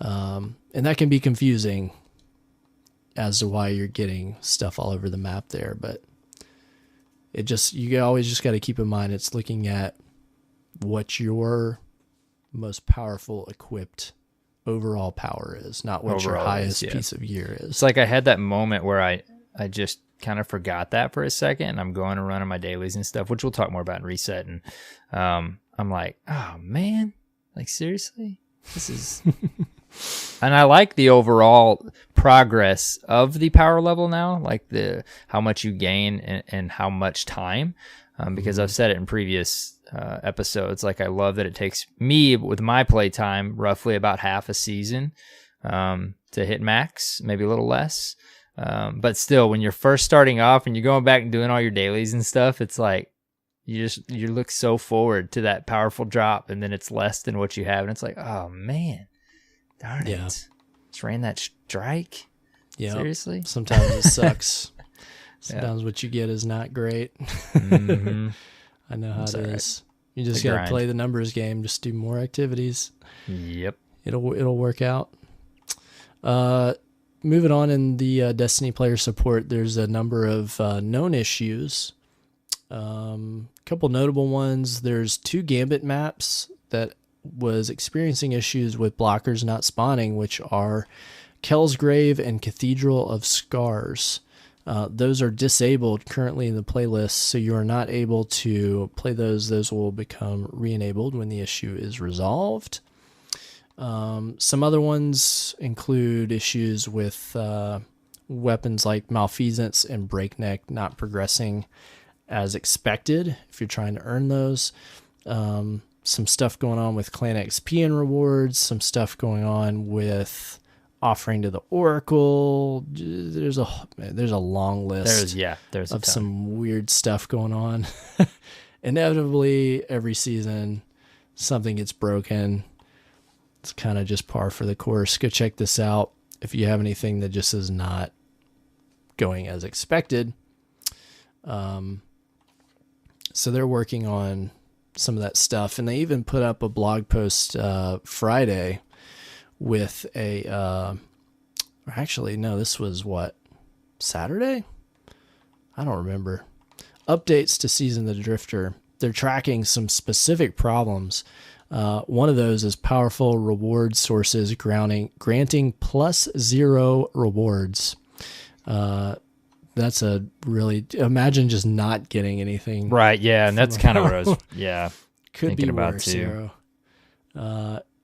And that can be confusing as to why you're getting stuff all over the map there. But you always just got to keep in mind, it's looking at what your most powerful equipped overall power is, not what your highest piece of gear is. It's like I had that moment where I just kind of forgot that for a second, and I'm going and running my dailies and stuff, which we'll talk more about in reset. And I'm like, oh man, like seriously, this is. And I like the overall progress of the power level now, like how much you gain and how much time, because I've said it in previous episodes. Like I love that it takes me with my play time roughly about half a season to hit max, maybe a little less. But still, when you're first starting off and you're going back and doing all your dailies and stuff, it's like you look so forward to that powerful drop, and then it's less than what you have, and it's like, oh man. Darn it. Just ran that strike? Yeah. Seriously? Sometimes it sucks. Sometimes what you get is not great. I know how it is. You just got to play the numbers game. Just do more activities. Yep. It'll work out. Moving on in the Destiny player support, there's a number of known issues. A couple notable ones. There's 2 Gambit maps that was experiencing issues with blockers not spawning, which are Kell's Grave and Cathedral of Scars. Those are disabled currently in the playlist, so you are not able to play those. Those will become re-enabled when the issue is resolved. Some other ones include issues with weapons like Malfeasance and Breakneck not progressing as expected if you're trying to earn those. Some stuff going on with Clan XP and rewards, some stuff going on with offering to the Oracle. There's a long list of some weird stuff going on. Inevitably, every season, something gets broken. It's kind of just par for the course. Go check this out if you have anything that just is not going as expected. So they're working on some of that stuff, and they even put up a blog post Friday with this was Saturday? I don't remember. Updates to Season the Drifter. They're tracking some specific problems. One of those is powerful reward sources granting +0 rewards. That's imagine just not getting anything. Right, yeah, and that's kind of what I was, could be about worse, too.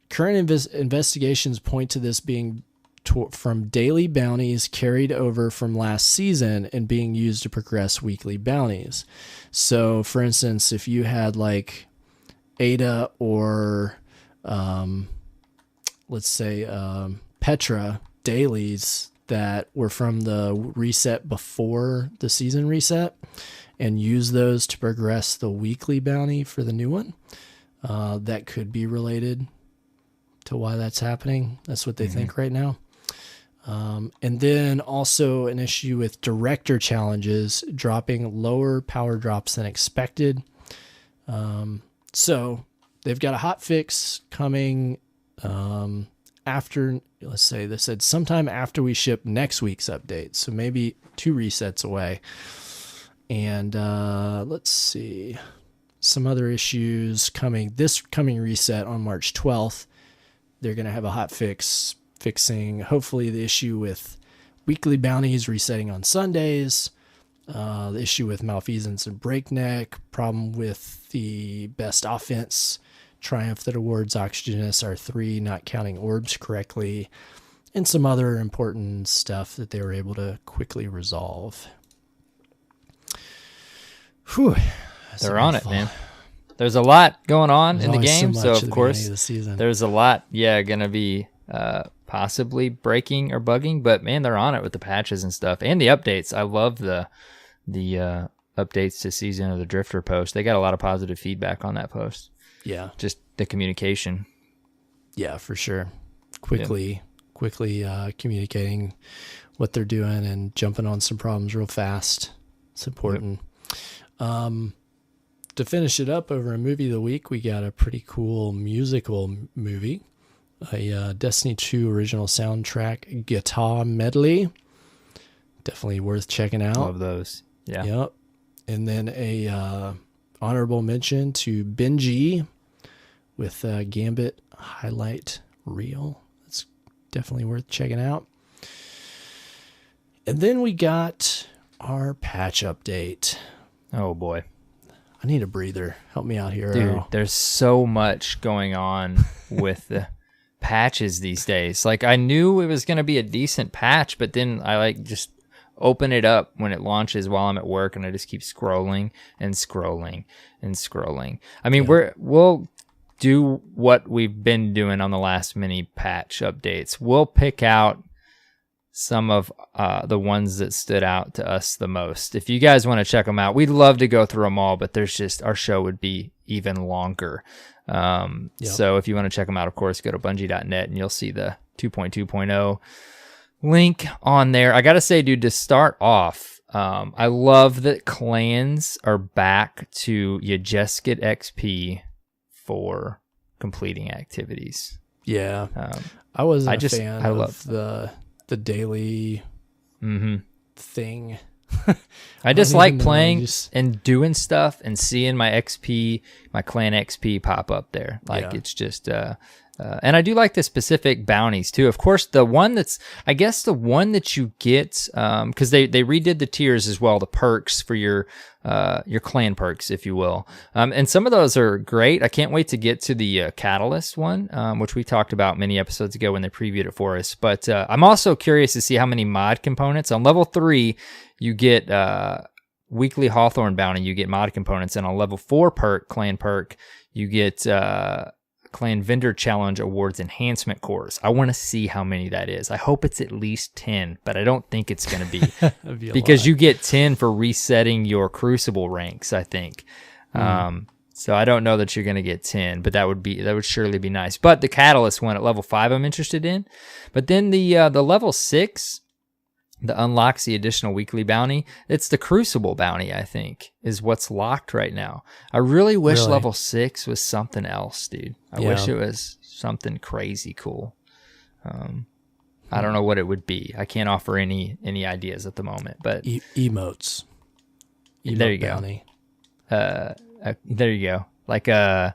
Current investigations point to this being from daily bounties carried over from last season and being used to progress weekly bounties. So, for instance, if you had like Ada or, let's say, Petra dailies that were from the reset before the season reset, and use those to progress the weekly bounty for the new one, that could be related to why that's happening. That's what they think right now. And then also an issue with director challenges dropping lower power drops than expected. So they've got a hot fix coming after, let's say they said sometime after we ship next week's update. So maybe 2 resets away. And let's see, some other issues coming. This coming reset on March 12th, they're going to have a hot fix fixing hopefully the issue with weekly bounties resetting on Sundays, the issue with Malfeasance and Breakneck, problem with the best offense triumph that awards Oxygenus R3 not counting orbs correctly, and some other important stuff that they were able to quickly resolve. Whew. They're on it, man. There's a lot going on in the game, so of course there's a lot, going to be possibly breaking or bugging, but man, they're on it with the patches and stuff and the updates. I love the updates to Season of the Drifter post. They got a lot of positive feedback on that post. Yeah, just the communication. Yeah, for sure. Quickly communicating what they're doing and jumping on some problems real fast. It's important. To finish it up, over a movie of the week, we got a pretty cool musical movie, a Destiny 2 original soundtrack guitar medley. Definitely worth checking out. Love those. Yeah. Yep. And then a honorable mention to Benji with Gambit highlight reel. That's definitely worth checking out. And then we got our patch update. Oh boy. I need a breather. Help me out here, dude. Earl. There's so much going on with the patches these days. Like, I knew it was going to be a decent patch, but then I just open it up when it launches while I'm at work, and I just keep scrolling and scrolling and scrolling. I mean, we'll do what we've been doing on the last mini patch updates. We'll pick out some of the ones that stood out to us the most. If you guys want to check them out, we'd love to go through them all, but our show would be even longer. So if you want to check them out, of course, go to bungie.net and you'll see the 2.2.0 link on there. I got to say, dude, to start off, I love that clans are back to you just get XP for completing activities. Yeah. I wasn't a fan I of the daily thing. I just like playing and doing stuff and seeing my XP, my clan XP pop up there. It's just, and I do like the specific bounties too. Of course, the one that you get, because they redid the tiers as well, the perks for your clan perks, if you will. And some of those are great. I can't wait to get to the Catalyst one, which we talked about many episodes ago when they previewed it for us. But I'm also curious to see how many mod components. On level 3, you get weekly Hawthorne bounty, you get mod components. And on level 4 clan perk, you get Clan Vendor Challenge Awards Enhancement Cores. I want to see how many that is. I hope it's at least 10, but I don't think it's going to be. Because you get 10 for resetting your Crucible ranks, I think. So I don't know that you're going to get 10, but that would surely be nice. But the Catalyst one at level 5 I'm interested in. But then the level 6 that unlocks the additional weekly bounty, it's the Crucible bounty, I think, is what's locked right now. I really wish level 6 was something else, dude. I wish it was something crazy cool. I don't know what it would be. I can't offer any ideas at the moment, but emotes. There you bounty. Go. There you go. Like gotta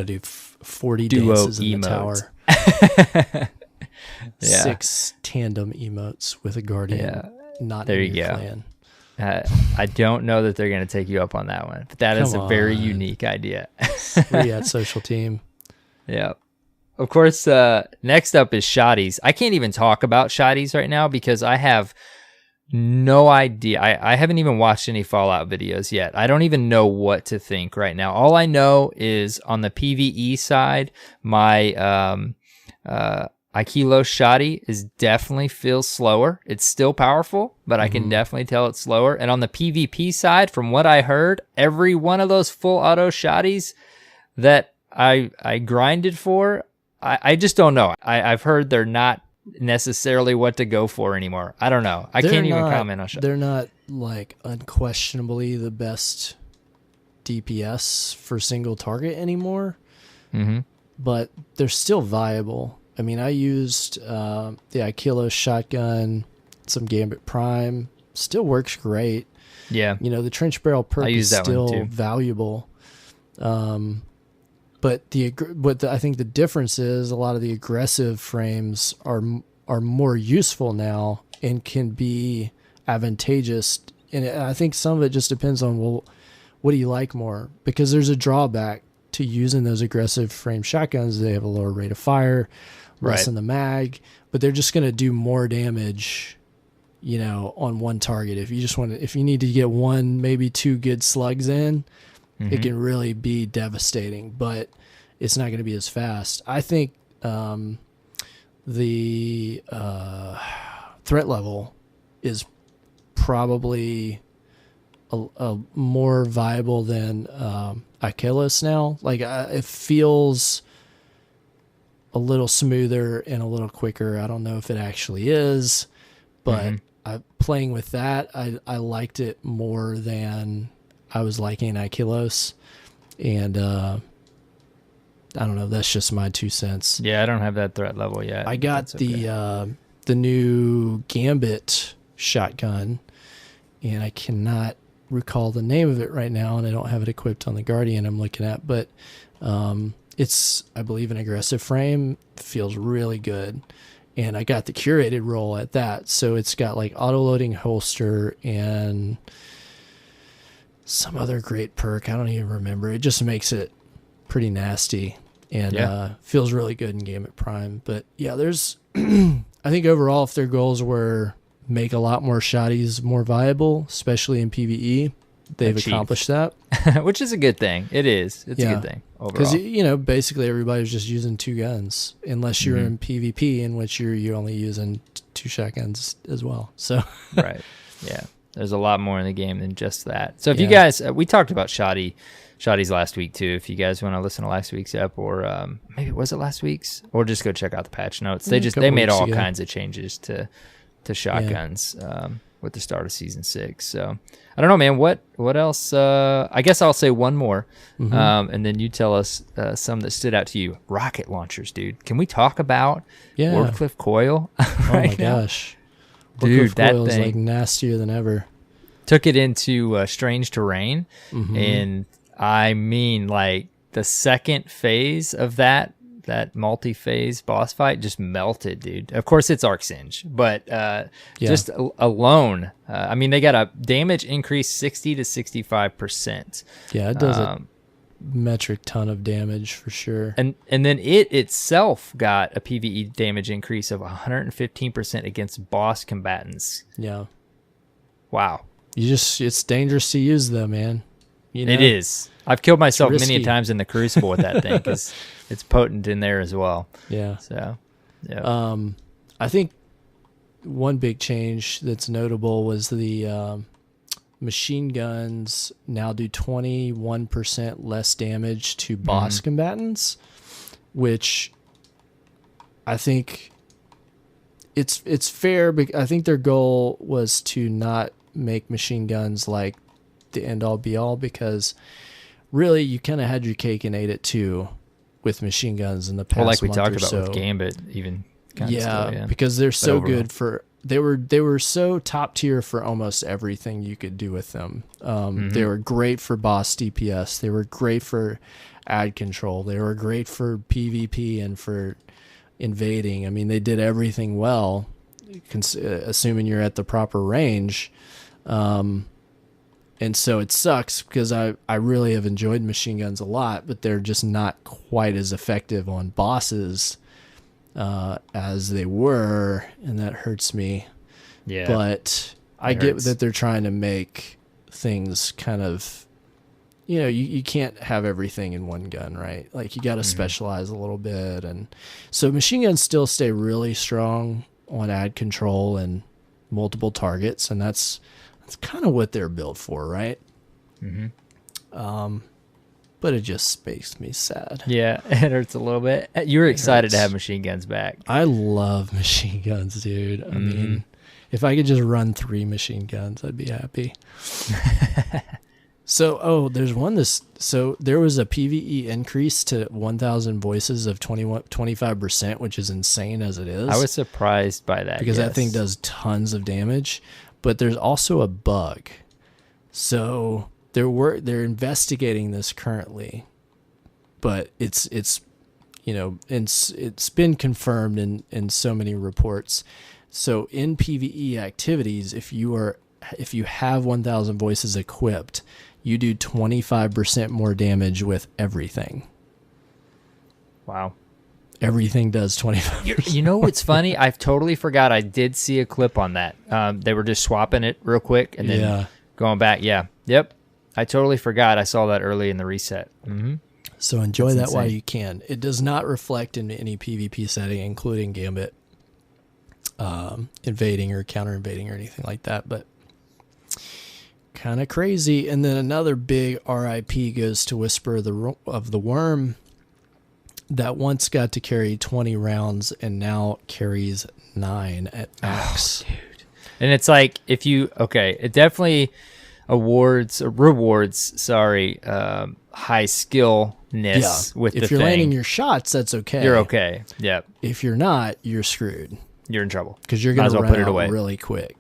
do 40 dances in the tower. 6 tandem emotes with a guardian. Not there in your clan. I don't know that they're going to take you up on that one, but that is a very unique idea. We at Social Team. Yeah. Of course, next up is Shotties. I can't even talk about Shotties right now because I have no idea. I haven't even watched any Fallout videos yet. I don't even know what to think right now. All I know is on the PvE side, my Aikilo Shotty definitely feels slower. It's still powerful, but I can definitely tell it's slower. And on the PvP side, from what I heard, every one of those full auto Shotties that I grinded for, I just don't know. I've heard they're not necessarily what to go for anymore. I don't know. I can't even comment on Shotty. They're not unquestionably the best DPS for single target anymore, but they're still viable. I mean, I used the Aikilo shotgun, some Gambit Prime. Still works great. Yeah. The trench barrel perk is still valuable. But I think the difference is a lot of the aggressive frames are more useful now and can be advantageous. And I think some of it just depends on, what do you like more? Because there's a drawback to using those aggressive frame shotguns, they have a lower rate of fire, less in the mag, but they're just going to do more damage, on one target. If you need to get one, maybe two good slugs in, it can really be devastating, but it's not going to be as fast. I think the threat level is probably a more viable than Achilles now. Like it feels a little smoother and a little quicker. I don't know if it actually is, but playing with that, I liked it more than I was liking Achilles. And I don't know. That's just my 2 cents. Yeah, I don't have that threat level yet. I got the new Gambit shotgun, and I cannot recall the name of it right now, and I don't have it equipped on the Guardian I'm looking at, but it's, I believe, an aggressive frame. Feels really good. And I got the curated roll at that. So it's got like auto-loading holster and some other great perk. I don't even remember. It just makes it pretty nasty and feels really good in Gambit Prime. But yeah, there's, I think overall, if their goals were make a lot more shotties more viable, especially in PvE, they've accomplished that. Which is a good thing. It is. It's a good thing overall. Because, basically everybody's just using two guns, unless you're in PvP, in which you're only using two shotguns as well. So right. Yeah. There's a lot more in the game than just that. So if you guys, we talked about shotties last week too. If you guys want to listen to last week's ep, or maybe was it last week's, or just go check out the patch notes. They made all kinds of changes to shotguns with the start of season 6. So I don't know, man. What else? I guess I'll say one more, and then you tell us some that stood out to you. Rocket launchers, dude. Can we talk about Wardcliff Coil? Oh my gosh, dude, that Coil thing is like nastier than ever. Took it into strange terrain, and I mean, like the second phase of that multi-phase boss fight just melted, dude. Of course it's Arc Singe, but just alone, I mean, they got a damage increase 60 to 65%. Yeah, it does a metric ton of damage for sure. And then it itself got a PvE damage increase of 115% against boss combatants. Yeah. Wow. It's dangerous to use though, man. It is. I've killed myself many times in the Crucible with that thing because it's potent in there as well. Yeah. So, yeah. I think one big change that's notable was the machine guns now do 21% less damage to boss combatants, which I think it's fair. But I think their goal was to not make machine guns like the end all be all, because really you kind of had your cake and ate it too with machine guns in the past. Well, like we talked about so. With Gambit, even. Because they're so good for they were so top tier for almost everything you could do with them. They were great for boss DPS. They were great for ad control. They were great for PvP and for invading. I mean, they did everything well, assuming you're at the proper range. And so it sucks because I really have enjoyed machine guns a lot, but they're just not quite as effective on bosses as they were, and that hurts me. Yeah. But I get that they're trying to make things kind of, you can't have everything in one gun, right? Like you got to specialize a little bit. And so machine guns still stay really strong on ad control and multiple targets, and that's kind of what they're built for, right? But it just makes me sad. Yeah, it hurts a little bit. You were excited to have machine guns back. I love machine guns, dude. I mean, if I could just run 3 machine guns, I'd be happy. So, there's one. So there was a PvE increase to 1,000 voices of 25%, which is insane as it is. I was surprised by that because that thing does tons of damage. But there's also a bug. So they're investigating this currently, but it's been confirmed in so many reports. So in PvE activities, if you have 1,000 voices equipped, you do 25% more damage with everything. Wow. Everything does 25%. You know what's funny? I totally forgot. I did see a clip on that. They were just swapping it real quick and then going back. Yeah. Yep. I totally forgot. I saw that early in the reset. Mm-hmm. So enjoy that while you can. It does not reflect in any PvP setting, including Gambit invading or counter invading or anything like that. But kind of crazy. And then another big RIP goes to Whisper of the Worm, that once got to carry 20 rounds and now carries 9 at max. Oh, dude. And it's like, it definitely rewards high skillness with the thing. If you're landing your shots, that's okay. You're okay. Yep. If you're not, you're screwed. You're in trouble. Because you're going to run out really quick.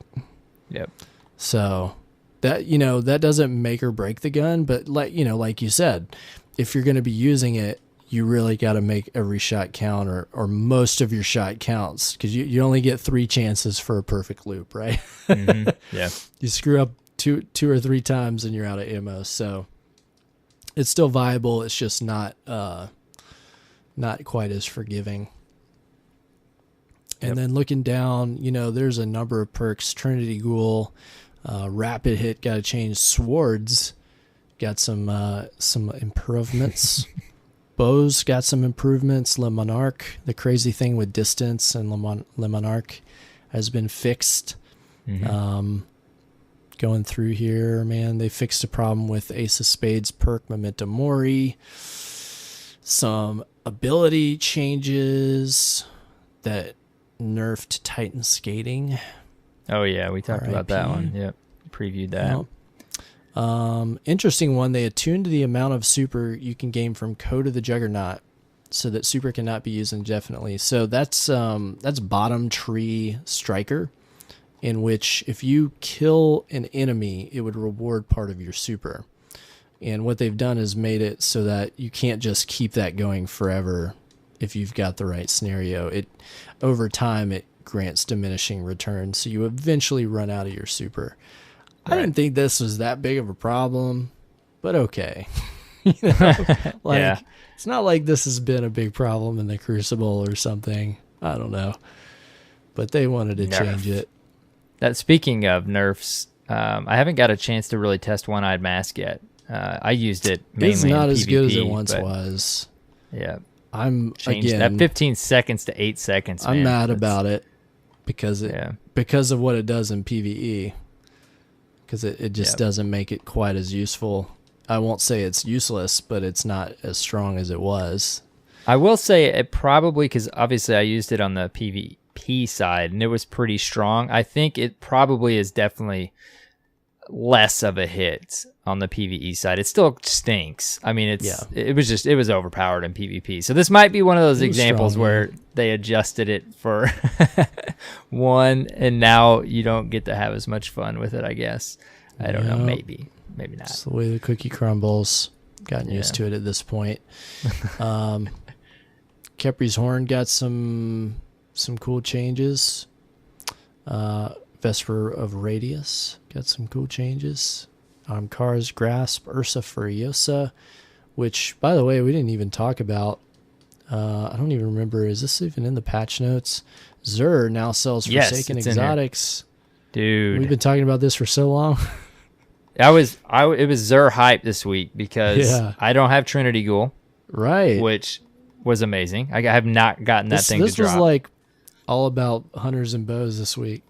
Yep. So that, that doesn't make or break the gun, but like you said, if you're going to be using it, you really got to make every shot count or most of your shot counts, because you only get 3 chances for a perfect loop, right? Mm-hmm. Yeah. You screw up two or 3 times and you're out of ammo. So it's still viable. It's just not quite as forgiving. And then looking down, there's a number of perks. Trinity Ghoul, Rapid Hit got to change. Swords got some improvements. Bows got some improvements. Le Monarque, the crazy thing with distance and Le Monarque has been fixed. Mm-hmm. Going through here, man, they fixed a problem with Ace of Spades perk, Memento Mori. Some ability changes that nerfed Titan Skating. Oh, yeah, we talked about that one. Yep, previewed that. Yep. Interesting one. They attuned the amount of super you can gain from Code of the Juggernaut, so that super cannot be used indefinitely. So that's bottom tree striker, in which if you kill an enemy, it would reward part of your super. And what they've done is made it so that you can't just keep that going forever if you've got the right scenario. Over time it grants diminishing returns, so you eventually run out of your super. I didn't think this was that big of a problem, but okay. It's not like this has been a big problem in the Crucible or something. I don't know. But they wanted to change it. Speaking of nerfs, I haven't got a chance to really test One-Eyed Mask yet. I used it mainly It's not in as PvP, good as it once was. Yeah. I'm changed that 15 seconds to 8 seconds. I'm mad about it because of what it does in PvE. Because it just doesn't make it quite as useful. I won't say it's useless, but it's not as strong as it was. I will say it probably, because obviously I used it on the PvP side, and it was pretty strong. I think it probably is definitely less of a hit on the PvE side. It still stinks. I mean, it was overpowered in PvP. So this might be one of those examples where they adjusted it for one, and now you don't get to have as much fun with it, I guess. I don't know. Maybe not. It's the way the cookie crumbles. Gotten used to it at this point. Kepri's Horn got some cool changes. Vesper of Radius got some cool changes. Kar's Grasp, Ursa Furiosa, which, by the way, we didn't even talk about. I don't even remember. Is this even in the patch notes? Zur now sells Forsaken Exotics. Dude. We've been talking about this for so long. It was Zur hype this week because I don't have Trinity Ghoul. Right. Which was amazing. I have not gotten that thing to drop. This was like all about hunters and bows this week.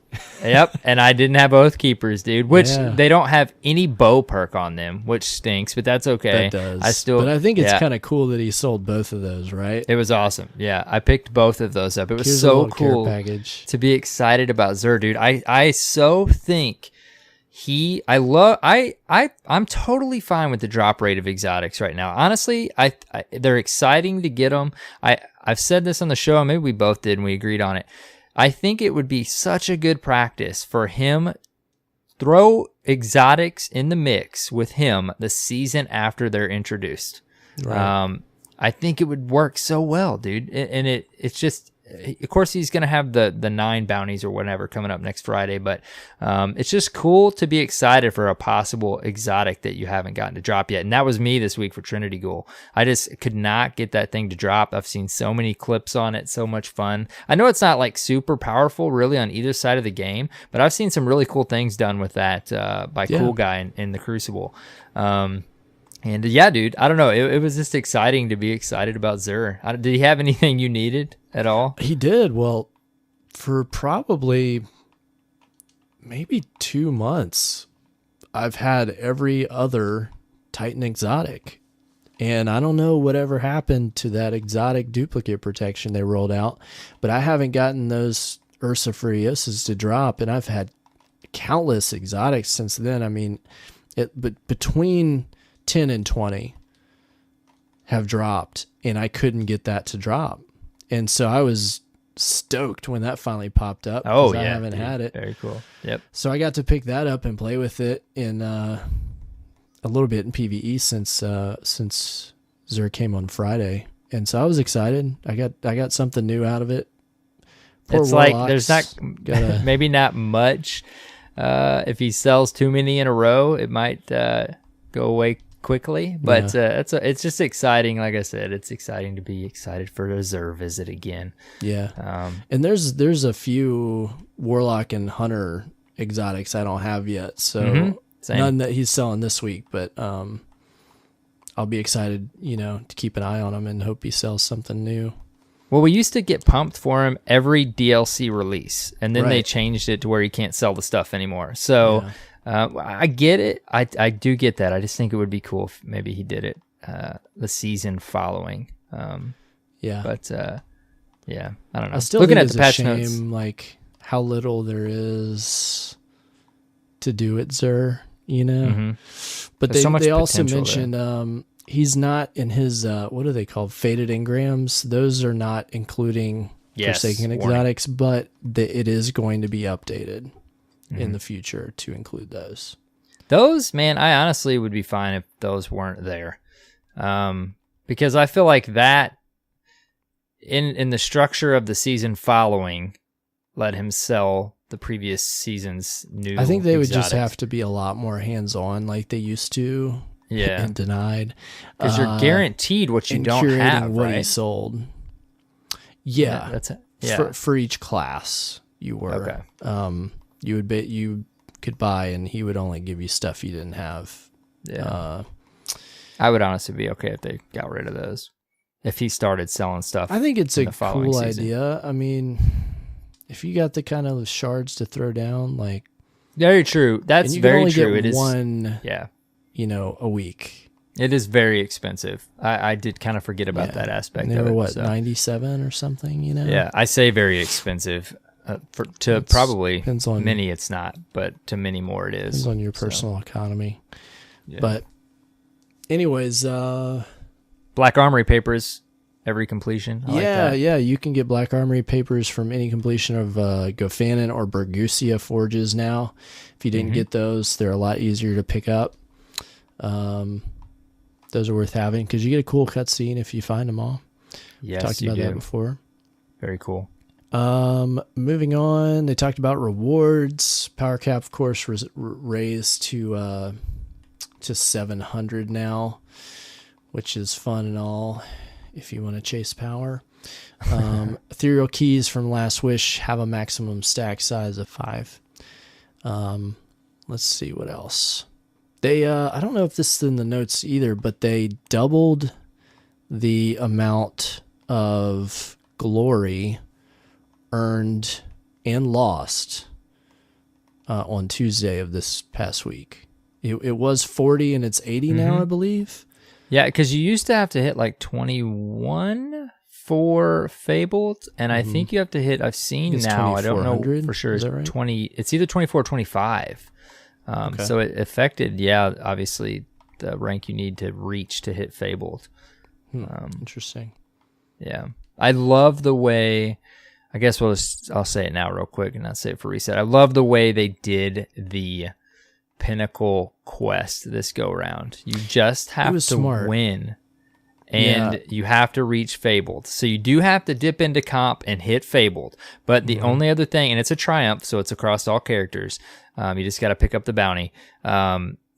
Yep, and I didn't have Oath Keepers, dude, which they don't have any bow perk on them, which stinks, but that's okay. That does. But I think it's kind of cool that he sold both of those, right? It was awesome. Yeah, I picked both of those up. It was so cool to be excited about Zur, dude. I so think I'm totally fine with the drop rate of exotics right now. Honestly, they're exciting to get them. I've said this on the show, and maybe we both did and we agreed on it. I think it would be such a good practice for him throw exotics in the mix with him the season after they're introduced. Right. I think it would work so well, dude. And it's just of course he's going to have the 9 bounties or whatever coming up next Friday, but it's just cool to be excited for a possible exotic that you haven't gotten to drop yet. And that was me this week for Trinity Ghoul. I just could not get that thing to drop. I've seen so many clips on it, so much fun. I know it's not like super powerful really on either side of the game, but I've seen some really cool things done with that by Cool Guy in the Crucible. And yeah, dude, I don't know. It was just exciting to be excited about Zur. Did he have anything you needed at all? He did. Well, for probably maybe 2 months, I've had every other Titan exotic. And I don't know whatever happened to that exotic duplicate protection they rolled out, but I haven't gotten those Ursa Furiosas to drop, and I've had countless exotics since then. I mean, but between 10 and 20 have dropped, and I couldn't get that to drop. And so I was stoked when that finally popped up. Oh, yeah. I haven't had it. Very cool. Yep. So I got to pick that up and play with it in a little bit in PvE since Zur came on Friday. And so I was excited. I got something new out of it. Poor it's Warlock's like there's not maybe not much. If he sells too many in a row, it might go away quickly, but it's just exciting. Like I said, it's exciting to be excited for a Zur visit again. Yeah. And there's a few Warlock and Hunter exotics I don't have yet, so none that he's selling this week, but I'll be excited, to keep an eye on him and hope he sells something new. Well, we used to get pumped for him every DLC release, and then they changed it to where you can't sell the stuff anymore. So I get it. I do get that. I just think it would be cool if maybe he did it the season following. But I don't know. I still looking think at the patch notes, like how little there is to do at Zur, But they also mentioned he's not in his what are they called? Faded engrams. Those are not including Forsaken exotics, but it is going to be updated in the future to include those. Those, man, I honestly would be fine if those weren't there. Because I feel like that in the structure of the season following let him sell the previous season's new I think they exotics. would just have to be a lot more hands-on like they used to. Yeah. And denied. Because you're guaranteed what you don't have, what right? he sold. Yeah. That's it. Yeah. For each class you were. Okay. You could buy, and he would only give you stuff you didn't have. Yeah. I would honestly be okay if they got rid of those. If he started selling stuff. I think it's a cool idea. I mean, if you got the kind of shards to throw down, like. Very true. That's very true. It is one. Yeah. A week. It is very expensive. I did kind of forget about that aspect of it. They were what, 97 or something, Yeah, I say very expensive. To probably many it's not, but to many more it is. Depends on your personal economy. Yeah. But anyways, Black Armory papers, every completion. Yeah, you can get Black Armory papers from any completion of Gofanon or Bergusia forges now. If you didn't get those, they're a lot easier to pick up. Those are worth having because you get a cool cutscene if you find them all. Yes, talked about that before. Very cool. Moving on, they talked about rewards. Power cap, of course, was raised to 700 now, which is fun and all if you want to chase power. Ethereal keys from Last Wish have a maximum stack size of 5. Let's see what else. They, I don't know if this is in the notes either, but they doubled the amount of glory earned and lost on Tuesday of this past week. It was 40 and it's 80 now, I believe. Yeah, because you used to have to hit like 21 for Fabled, and I think you have to hit, I've seen now, I don't know for sure, it's right? 20. It's either 24 or 25. So it affected, obviously the rank you need to reach to hit Fabled. Interesting. Yeah. I love the way, I guess I'll say it now real quick and not say it for reset. I love the way they did the Pinnacle quest this go round. You just have to win and you have to reach Fabled. So you do have to dip into comp and hit Fabled. But the only other thing, and it's a triumph, so it's across all characters. You just got to pick up the bounty.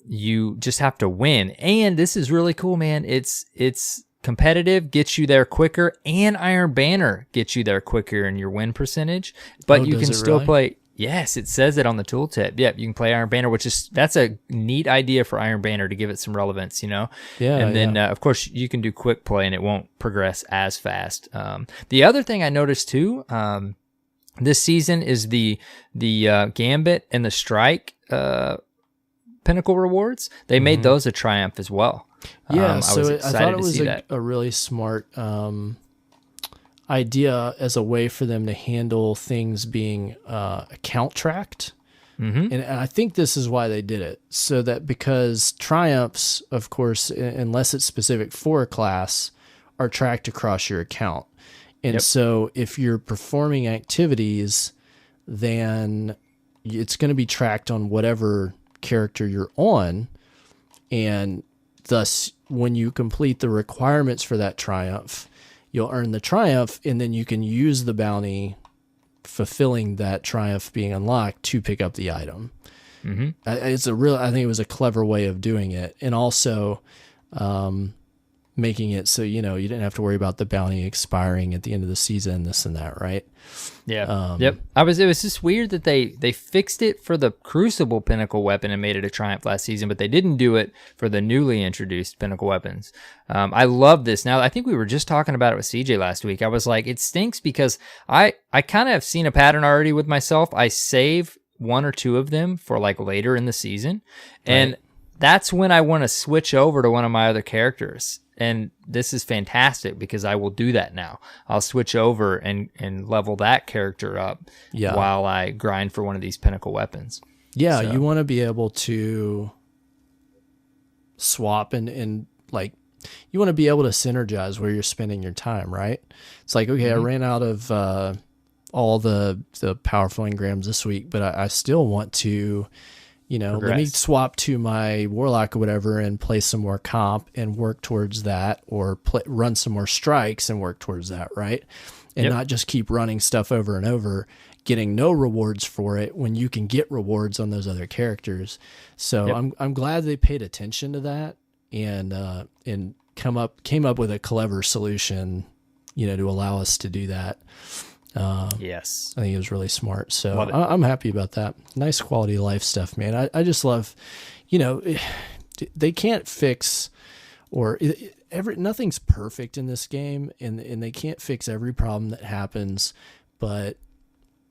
You just have to win. And this is really cool, man. It's competitive, gets you there quicker, and Iron Banner gets you there quicker in your win percentage. But you can still play. Yes, it says it on the tooltip. Yep, you can play Iron Banner, that's a neat idea for Iron Banner to give it some relevance, Yeah. And then, of course, you can do quick play and it won't progress as fast. The other thing I noticed too, this season is the Gambit and the Strike pinnacle rewards. They made those a triumph as well. Yeah, I thought it was a really smart idea as a way for them to handle things being account tracked. And I think this is why they did it. So that because triumphs, of course, unless it's specific for a class, are tracked across your account. And so if you're performing activities, then it's going to be tracked on whatever character you're on. And thus, when you complete the requirements for that triumph, you'll earn the triumph, and then you can use the bounty fulfilling that triumph being unlocked to pick up the item. I think it was a clever way of doing it. And also making it so, you didn't have to worry about the bounty expiring at the end of the season, this and that, right? Yeah. It was just weird that they fixed it for the Crucible Pinnacle weapon and made it a triumph last season, but they didn't do it for the newly introduced Pinnacle weapons. I love this. Now, I think we were just talking about it with CJ last week. I was like, it stinks because I kind of have seen a pattern already with myself. I save one or two of them for like later in the season, and that's when I want to switch over to one of my other characters. And this is fantastic because I will do that now. I'll switch over and level that character up while I grind for one of these pinnacle weapons. Yeah, you want to be able to swap and like, you want to be able to synergize where you're spending your time, right? It's like, okay, I ran out of all the powerful engrams this week, but I still want to... progress. Let me swap to my Warlock or whatever and play some more comp and work towards that, or run some more strikes and work towards that, right? And not just keep running stuff over and over, getting no rewards for it when you can get rewards on those other characters. So I'm glad they paid attention to that and came up with a clever solution, to allow us to do that. Yes, I think it was really smart. So I'm happy about that. Nice quality of life stuff, man. I just love, they can't fix nothing's perfect in this game, and they can't fix every problem that happens, but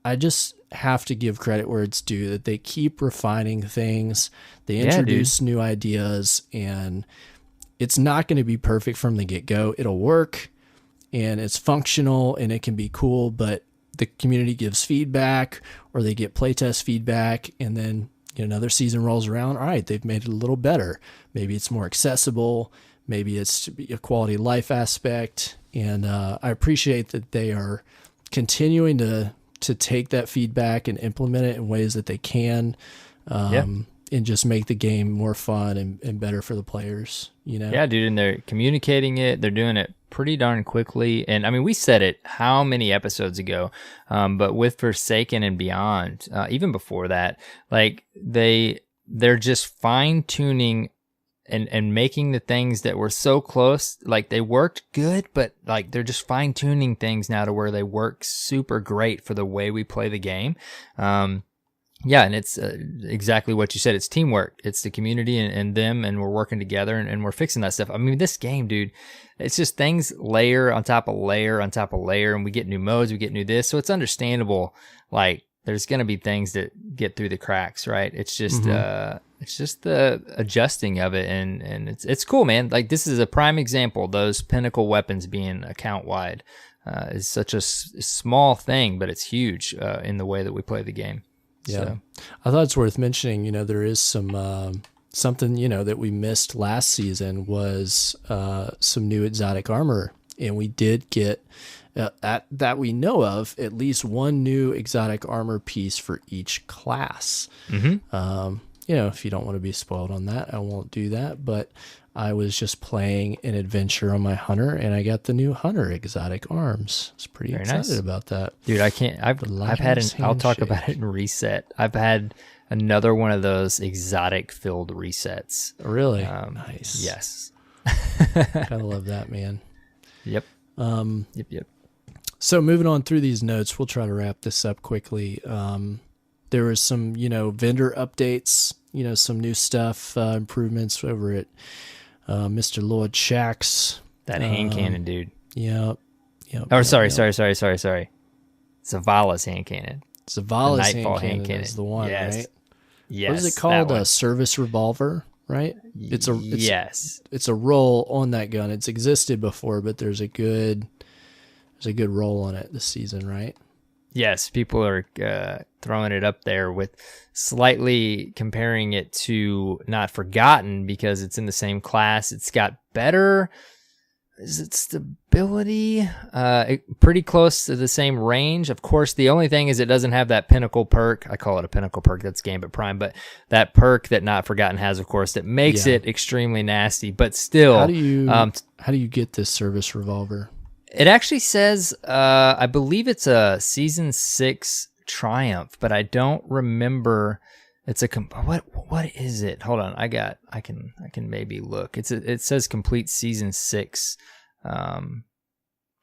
I just have to give credit where it's due, that they keep refining things. They introduce new ideas, and it's not going to be perfect from the get-go. It'll work. And it's functional and it can be cool, but the community gives feedback, or they get playtest feedback, and then another season rolls around. All right, they've made it a little better. Maybe it's more accessible. Maybe it's a quality of life aspect. And I appreciate that they are continuing to take that feedback and implement it in ways that they can, and just make the game more fun and better for the players. Yeah, dude, and they're communicating it. They're doing it pretty darn quickly. And I mean, we said it how many episodes ago, but with Forsaken and Beyond, even before that, like they're just fine tuning and making the things that were so close, like they worked good, but like they're just fine tuning things now to where they work super great for the way we play the game. Yeah, and it's exactly what you said. It's teamwork. It's the community and them, and we're working together, and we're fixing that stuff. I mean, this game, dude, it's just things layer on top of layer on top of layer, and we get new modes, we get new this. So it's understandable, like, there's going to be things that get through the cracks, right? It's just the adjusting of it, and it's cool, man. Like, this is a prime example. Those pinnacle weapons being account-wide is such a small thing, but it's huge in the way that we play the game. Yeah, so. I thought it's worth mentioning, there is some something, that we missed last season was some new exotic armor. And we did get, that we know of, at least one new exotic armor piece for each class. If you don't want to be spoiled on that, I won't do that. But I was just playing an adventure on my hunter, and I got the new hunter exotic arms. I was pretty excited about that. Dude, I can't. I've had I'll talk about it in reset. I've had another one of those exotic filled resets. Really? Nice. Yes. Gotta love that, man. Yep. Yep. So moving on through these notes, we'll try to wrap this up quickly. There was some, vendor updates, some new stuff, improvements over at Mr. Lord Shack's. That hand cannon, dude. Yep. Sorry. Zavala's hand cannon. Zavala's hand cannon is the one, right? Yes. What is it called? A service revolver, right? It's a roll on that gun. It's existed before, but there's a good roll on it this season, right? Yes, people are throwing it up there with slightly comparing it to Not Forgotten because it's in the same class. It's got better, is it stability? Pretty close to the same range. Of course, the only thing is it doesn't have that pinnacle perk. I call it a pinnacle perk. That's Gambit Prime, but that perk that Not Forgotten has, of course, that makes it extremely nasty. But still, how do you get this service revolver? It actually says, I believe it's a Season 6 Triumph, but I don't remember. It's what is it? Hold on, I can maybe look. It says complete Season 6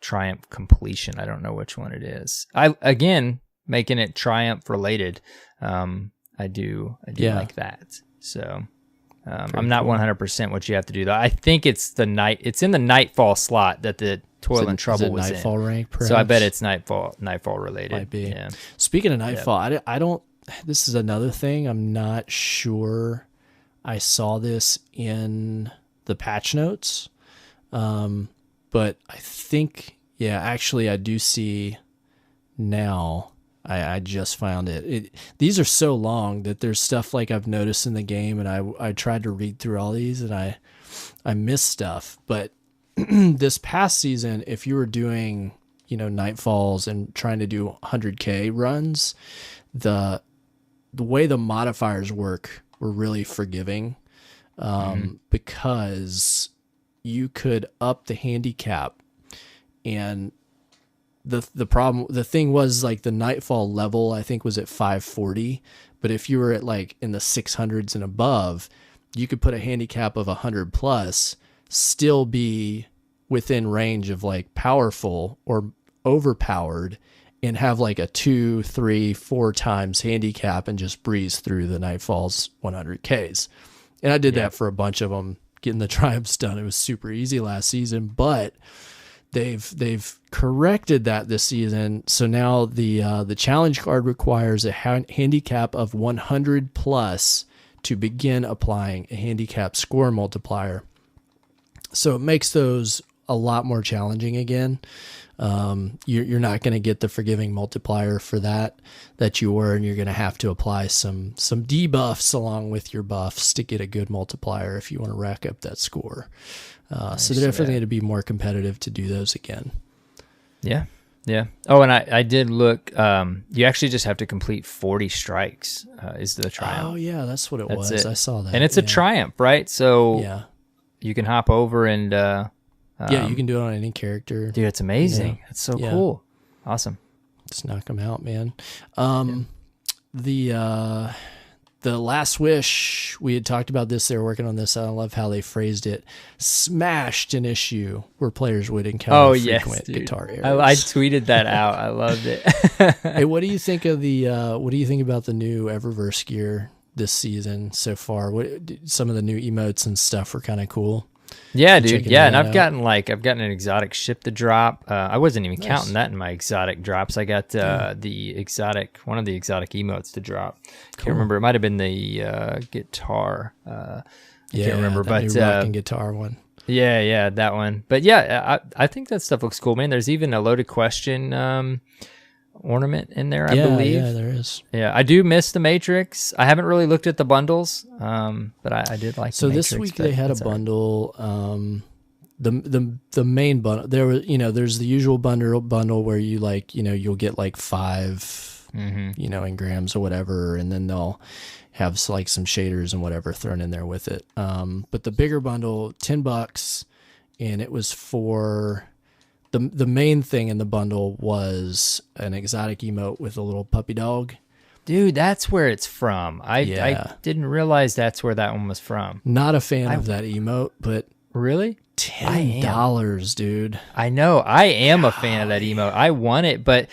Triumph completion. I don't know which one it is. Again, making it Triumph related. I do like that. So I'm not 100% what you have to do though. I think it's in the Nightfall slot that the Toil and Trouble was Nightfall in. rank, perhaps? So I bet it's Nightfall related. Might be. Yeah. Speaking of Nightfall, I don't. This is another thing. I'm not sure. I saw this in the patch notes, but I think actually I do see now. I just found it. These are so long that there's stuff like I've noticed in the game, and I tried to read through all these, and I missed stuff, but. This past season, if you were doing, nightfalls and trying to do 100K runs, the way the modifiers work were really forgiving, because you could up the handicap, and the thing was like the nightfall level I think was at 540, but if you were at like in the 600s and above, you could put a handicap of 100 plus. Still be within range of like powerful or overpowered and have like a 2, 3, 4 times handicap and just breeze through the Nightfall's 100Ks. And I did that for a bunch of them, getting the triumphs done. It was super easy last season, but they've corrected that this season. So now the challenge card requires a handicap of 100 plus to begin applying a handicap score multiplier. So it makes those a lot more challenging again. You're not going to get the forgiving multiplier for that you were, and you're going to have to apply some debuffs along with your buffs to get a good multiplier if you want to rack up that score. So they're definitely going to be more competitive to do those again. Yeah. Yeah. Oh, and I did look. You actually just have to complete 40 strikes. Is the triumph? Oh yeah, that's what it was. I saw that, and it's a triumph, right? So yeah. You can hop over and you can do it on any character. Dude, it's amazing. It's so cool. Awesome. Just knock them out, man. The Last Wish, we had talked about this. They were working on this. I love how they phrased it. Smashed an issue where players would encounter frequent guitar errors. I tweeted that out. I loved it. Hey, what do you think of what do you think about the new Eververse gear this season so far? Some of the new emotes and stuff were kind of cool. Yeah, dude. Yeah, and I've gotten an exotic ship to drop. I wasn't even counting that in my exotic drops. I got one of the exotic emotes to drop. Cool. Can't remember. It might have been the guitar. I can't remember, but new rocking guitar one. Yeah, that one. But yeah, I think that stuff looks cool, man. There's even a loaded question ornament in there, I believe. Yeah, there is. Yeah, I do miss the Matrix. I haven't really looked at the bundles, but I did like the Matrix. So this week they had a bundle. The main bundle, there's the usual bundle where you you'll get like 5 you know, in grams or whatever, and then they'll have like some shaders and whatever thrown in there with it. But the bigger bundle, $10, and it was for the main thing in the bundle was an exotic emote with a little puppy dog. Dude, that's where it's from. I didn't realize that's where that one was from. Not a fan of that emote, but really? $10, dude. I know. I am a fan of that emote. I want it, but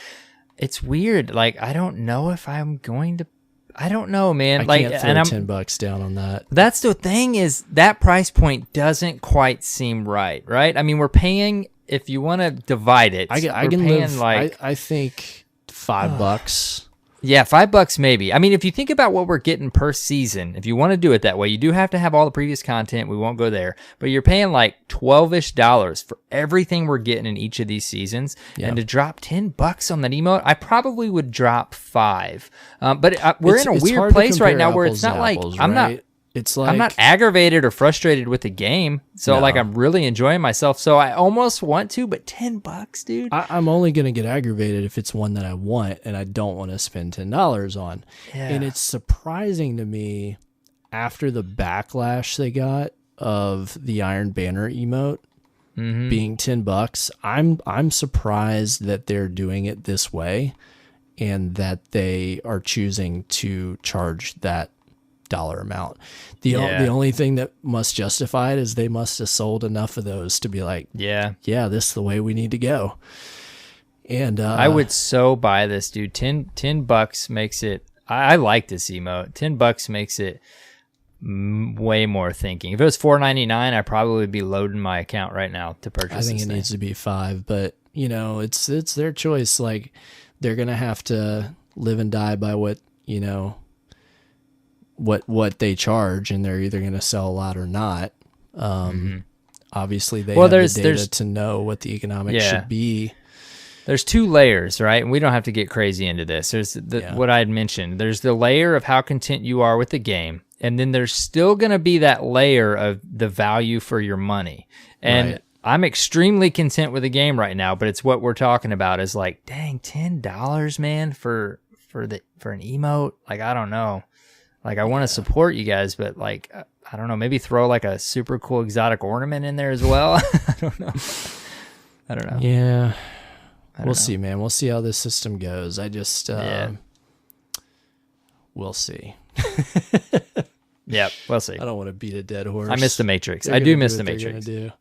it's weird. Like, I don't know if I'm going to. I don't know, man. I can't throw $10 down on that. That's the thing, is that price point doesn't quite seem right? I mean, we're paying, if you want to divide it, I can live, like, I think $5. Yeah, $5 maybe. I mean, if you think about what we're getting per season, if you want to do it that way, you do have to have all the previous content. We won't go there, but you're paying like $12-ish for everything we're getting in each of these seasons. And to drop $10 on that emote, I probably would drop $5. But we're in a weird place right now where it's not like I'm not. It's like I'm not aggravated or frustrated with the game, so like I'm really enjoying myself. So I almost want to, but $10, dude. I'm only gonna get aggravated if it's one that I want and I don't want to spend $10 on. Yeah. And it's surprising to me, after the backlash they got of the Iron Banner emote being $10, I'm surprised that they're doing it this way, and that they are choosing to charge that dollar amount. The only thing that must justify it is they must have sold enough of those to be like, yeah, this is the way we need to go. And I would so buy this, dude. $10 makes it. I like this emote. $10 makes it way more thinking. If it was $4.99, I probably would be loading my account right now to purchase. I think it needs to be $5, but you know, it's their choice. Like, they're gonna have to live and die by what, you know, what they charge, and they're either going to sell a lot or not. Obviously they have the data to know what the economics should be. There's two layers, right? And we don't have to get crazy into this. There's what I had mentioned. There's the layer of how content you are with the game, and then there's still going to be that layer of the value for your money. And I'm extremely content with the game right now, but it's what we're talking about is like, dang, $10, man, for an emote. Like, I don't know. Like, I want to support you guys, but like, I don't know, maybe throw like a super cool exotic ornament in there as well. I don't know. Yeah. We'll see, man. We'll see how this system goes. I just, we'll see. Yeah, we'll see. I don't want to beat a dead horse. I miss the Matrix. I do miss the Matrix. Hey,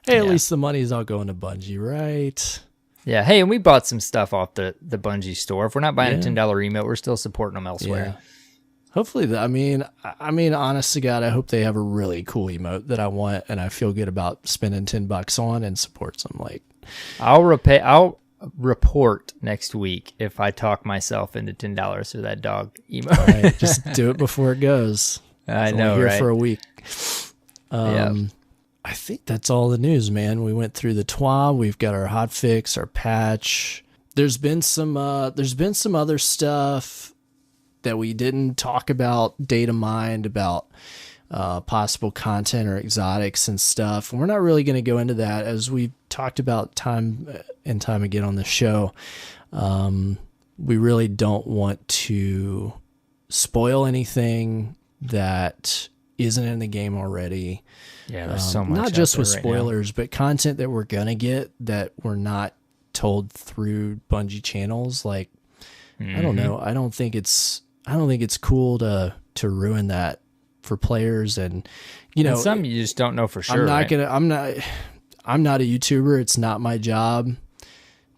at least the money's all going to Bungie, right? Yeah. Hey, and we bought some stuff off the Bungie store. If we're not buying a $10 emote, we're still supporting them elsewhere. Yeah. Hopefully, I mean, honest to God, I hope they have a really cool emote that I want, and I feel good about spending $10 on, and support some. Like, I'll report next week if I talk myself into $10 for that dog emote. All right, just do it before it goes. I know, here right? For a week. I think that's all the news, man. We went through the TWAB. We've got our hot fix, our patch. There's been some other stuff that we didn't talk about, data mined, about possible content or exotics and stuff. And we're not really going to go into that, as we've talked about time and time again on the show. We really don't want to spoil anything that isn't in the game already. Yeah, there's so much. Not just with spoilers, but content that we're going to get that we're not told through Bungie channels. Like, I don't know. I don't think it's cool to ruin that for players, and and some you just don't know for sure. I'm not a YouTuber. It's not my job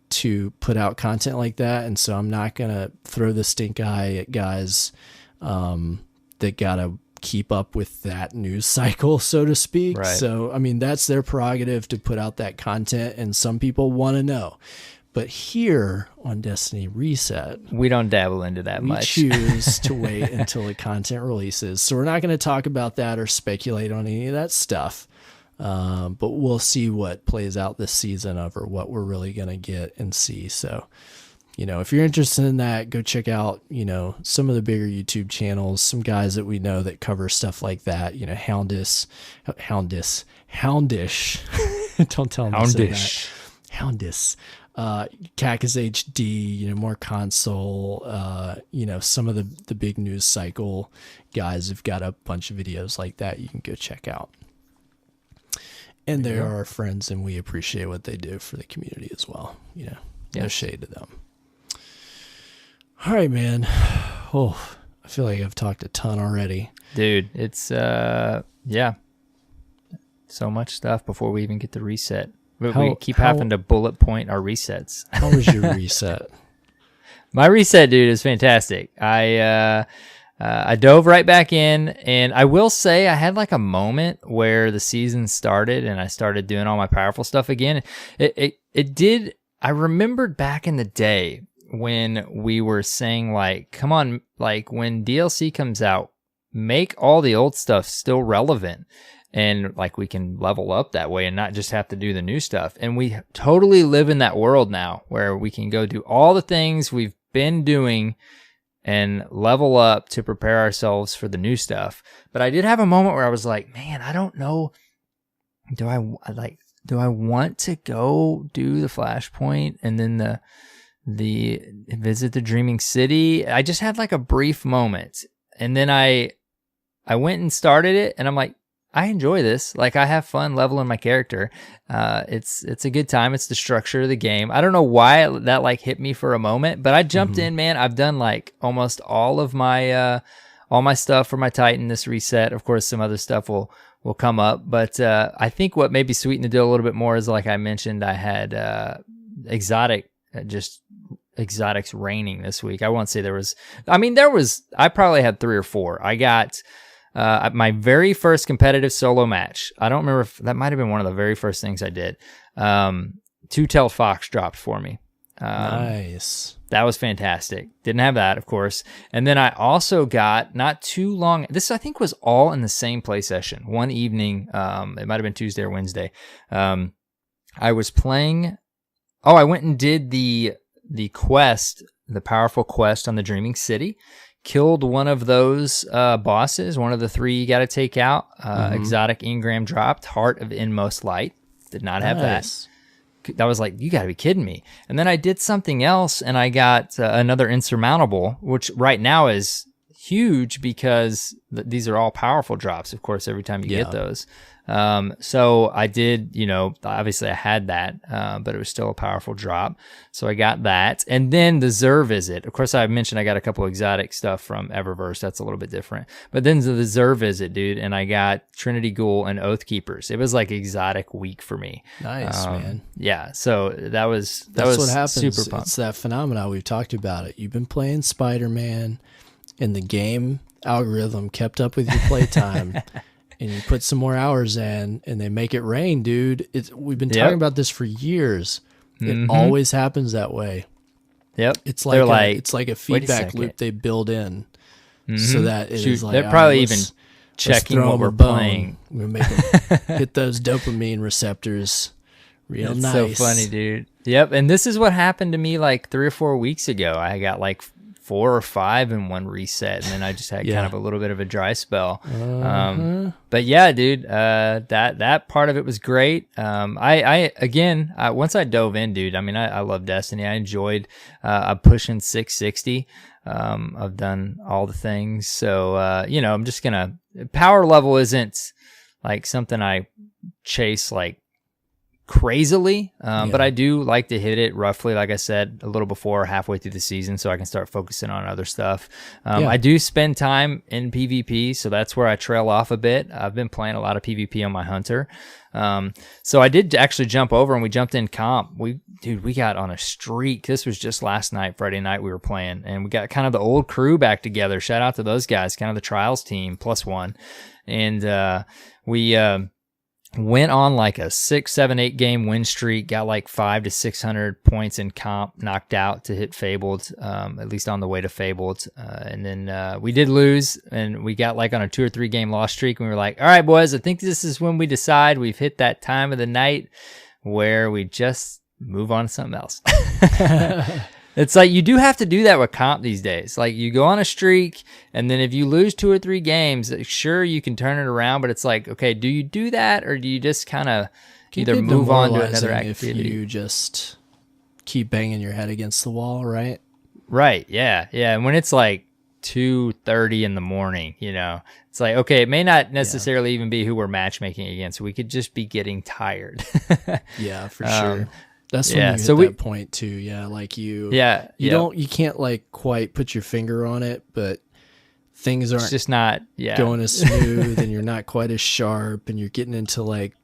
to put out content like that, and so I'm not gonna throw the stink eye at guys that gotta keep up with that news cycle, so to speak. Right. So I mean, that's their prerogative to put out that content, and some people want to know. But here on Destiny Reset, we don't dabble into that much. We choose to wait until the content releases. So we're not going to talk about that or speculate on any of that stuff. But we'll see what plays out this season over what we're really going to get and see. So, if you're interested in that, go check out, some of the bigger YouTube channels, some guys that we know that cover stuff like that. Houndish. Don't tell them to say that. Houndess, Cactus HD, more console, some of the big news cycle guys have got a bunch of videos like that you can go check out. And they are our friends, and we appreciate what they do for the community as well. No shade to them. All right, man. Oh, I feel like I've talked a ton already. Dude, it's, so much stuff before we even get to reset. We keep having to bullet point our resets. How was your reset? My reset, dude, is fantastic. I dove right back in, and I will say I had like a moment where the season started and I started doing all my powerful stuff again. It did. I remembered back in the day when we were saying like, come on, like when DLC comes out, make all the old stuff still relevant. And like we can level up that way and not just have to do the new stuff. And we totally live in that world now where we can go do all the things we've been doing and level up to prepare ourselves for the new stuff. But I did have a moment where I was like, man, I don't know. Do I want to go do the Flashpoint and then the visit the Dreaming City? I just had like a brief moment. And then I went and started it, and I'm like, I enjoy this. Like, I have fun leveling my character. It's a good time. It's the structure of the game. I don't know why that like hit me for a moment, but I jumped in, man. I've done like almost all of my stuff for my Titan this reset. Of course, some other stuff will come up, but I think what maybe sweetened the deal a little bit more is, like I mentioned, I had exotics raining this week. I won't say there was. I probably had 3 or 4. I got my very first competitive solo match. I don't remember if that might have been one of the very first things I did. Two-tailed fox dropped for me. Nice. That was fantastic. Didn't have that, of course. And then I also got, not too long, this I think was all in the same play session. One evening, it might have been Tuesday or Wednesday. I was playing, I went and did the quest, the powerful quest on the Dreaming City. Killed one of those bosses, one of the 3 you got to take out. Exotic engram dropped, Heart of Inmost Light. Did not have that. That was like, you got to be kidding me. And then I did something else, and I got another Insurmountable, which right now is huge because these are all powerful drops, of course, every time you get those. So I did, obviously I had that, but it was still a powerful drop. So I got that. And then the Zur visit. Of course, I mentioned I got a couple exotic stuff from Eververse. That's a little bit different. But then the Zur visit, dude, and I got Trinity Ghoul and Oath Keepers. It was like exotic week for me. Nice, man. Yeah. So that's what happens. Super pumped. It's that phenomenon. We've talked about it. You've been playing Spider-Man, and the game algorithm kept up with your playtime. And you put some more hours in, and they make it rain, dude. We've been talking about this for years. It always happens that way. Yep. It's like a feedback loop they build in, so that it is like they're probably even checking what we're playing. We're making hit those dopamine receptors. Real nice. So funny, dude. Yep. And this is what happened to me like 3 or 4 weeks ago. I got like 4 or 5 in one reset, and then I just had kind of a little bit of a dry spell. But yeah, dude, that part of it was great. Once I dove in, dude, I love Destiny. I enjoyed, I'm pushing 660. I've done all the things. So, I'm just power level isn't like something I chase like crazily, but I do like to hit it roughly, like I said, a little before halfway through the season, so I can start focusing on other stuff. I do spend time in PvP, so that's where I trail off a bit. I've been playing a lot of PvP on my Hunter, so I did actually jump over and we jumped in comp. We got on a streak. This was just last night, Friday night, we were playing, and we got kind of the old crew back together. Shout out to those guys, kind of the Trials team +1, and we went on like a 6, 7, 8 game win streak, got like 500 to 600 points in comp, knocked out to hit Fabled, at least on the way to Fabled. And then we did lose, and we got like on a 2 or 3 game loss streak, and we were like, all right, boys, I think this is when we decide we've hit that time of the night where we just move on to something else. It's like you do have to do that with comp these days. Like you go on a streak, and then if you lose 2 or 3 games, sure, you can turn it around, but it's like, okay, do you do that, or do you just kind of either move on to another activity. If you just keep banging your head against the wall, right? Right. Yeah. Yeah. And when it's like 2:30 in the morning, it's like, okay, it may not necessarily even be who we're matchmaking against. We could just be getting tired. Yeah, for sure. That's when you hit that point too. Yeah. Like you can't like quite put your finger on it, but things aren't just not going as smooth and you're not quite as sharp and you're getting into like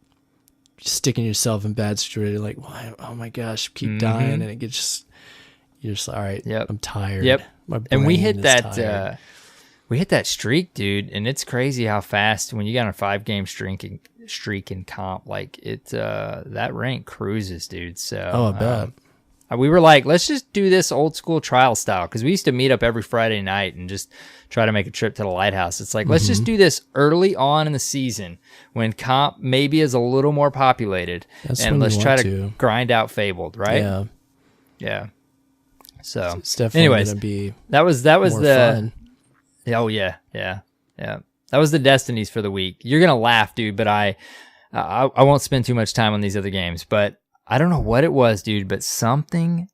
sticking yourself in bad situations. Like, oh my gosh, keep dying. And it gets you're just all right. Yep. I'm tired. Yep. My brain and we hit is we hit that streak, dude. And it's crazy how fast when you got a 5-game streak in comp, like that rank cruises, dude. So I bet. We were like, let's just do this old school trial style, because we used to meet up every Friday night and just try to make a trip to the lighthouse. It's like, let's just do this early on in the season when comp maybe is a little more populated. And let's try to grind out Fabled, right? Yeah. Yeah. So it's definitely gonna be that was more the fun. Oh yeah. That was the destinies for the week. You're gonna laugh, dude, but I won't spend too much time on these other games, but I don't know what it was, dude, but something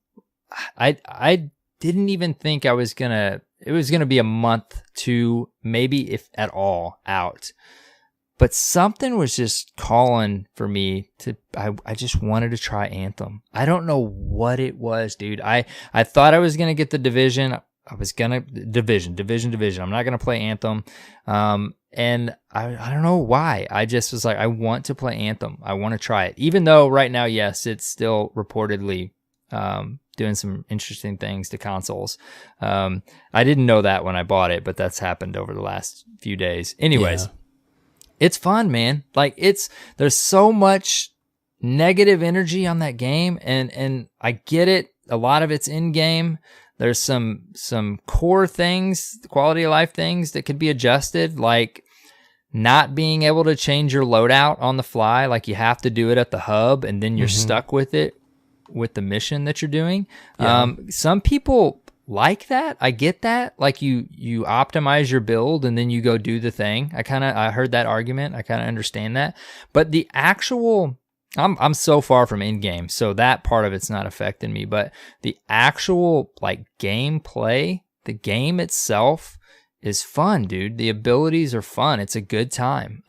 I didn't even think it was gonna be a month to maybe, if at all, out. But something was just calling for me I just wanted to try Anthem. I don't know what it was, dude. I thought I was gonna get the division. I was gonna division. I'm not gonna play Anthem. And I don't know why. I just was like, I want to play Anthem. I want to try it. Even though right now, yes, it's still reportedly doing some interesting things to consoles. I didn't know that when I bought it, but that's happened over the last few days. Anyways, It's fun, man. Like there's so much negative energy on that game, and I get it. A lot of it's in game. There's some core things, quality of life things that could be adjusted, like not being able to change your loadout on the fly. Like you have to do it at the hub, and then you're stuck with it with the mission that you're doing. Yeah. Some people like that. I get that. Like you optimize your build and then you go do the thing. I heard that argument. I kind of understand that. But the actual, I'm so far from in-game, so that part of it's not affecting me. But the actual like gameplay, the game itself is fun, dude. The abilities are fun. It's a good time.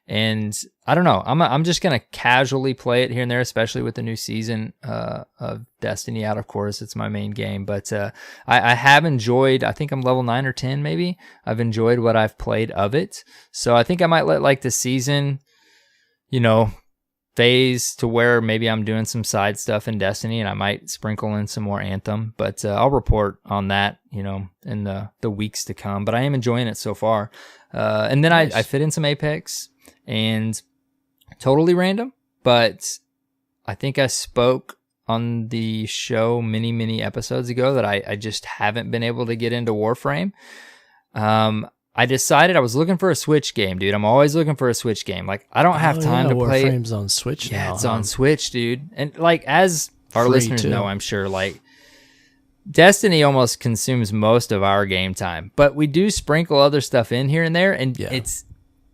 And I don't know. I'm just gonna casually play it here and there, especially with the new season of Destiny out. Of course, it's my main game, but I have enjoyed. I think I'm level 9 or 10, maybe. I've enjoyed what I've played of it, so I think I might let like the season, phase to where maybe I'm doing some side stuff in Destiny, and I might sprinkle in some more Anthem. But I'll report on that, in the weeks to come. But I am enjoying it so far, and then nice. I fit in some Apex. And totally random, but I think I spoke on the show many episodes ago that I just haven't been able to get into Warframe. I decided I was looking for a Switch game, dude. I'm always looking for a Switch game. Like, I don't have time to play. Warframe's on Switch now. Yeah, it's on Switch, dude. And like, as our listeners know, I'm sure, like, Destiny almost consumes most of our game time, but we do sprinkle other stuff in here and there, and it's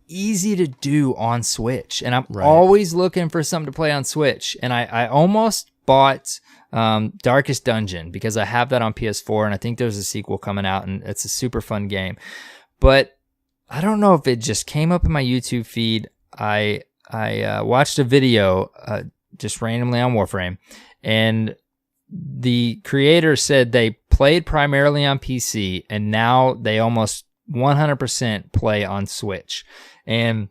easy to do on Switch, and I'm always looking for something to play on Switch. And I almost bought Darkest Dungeon because I have that on PS4, and I think there's a sequel coming out, and it's a super fun game. But I don't know if it just came up in my YouTube feed. I watched a video just randomly on Warframe, and the creator said they played primarily on PC, and now they almost 100% play on Switch. And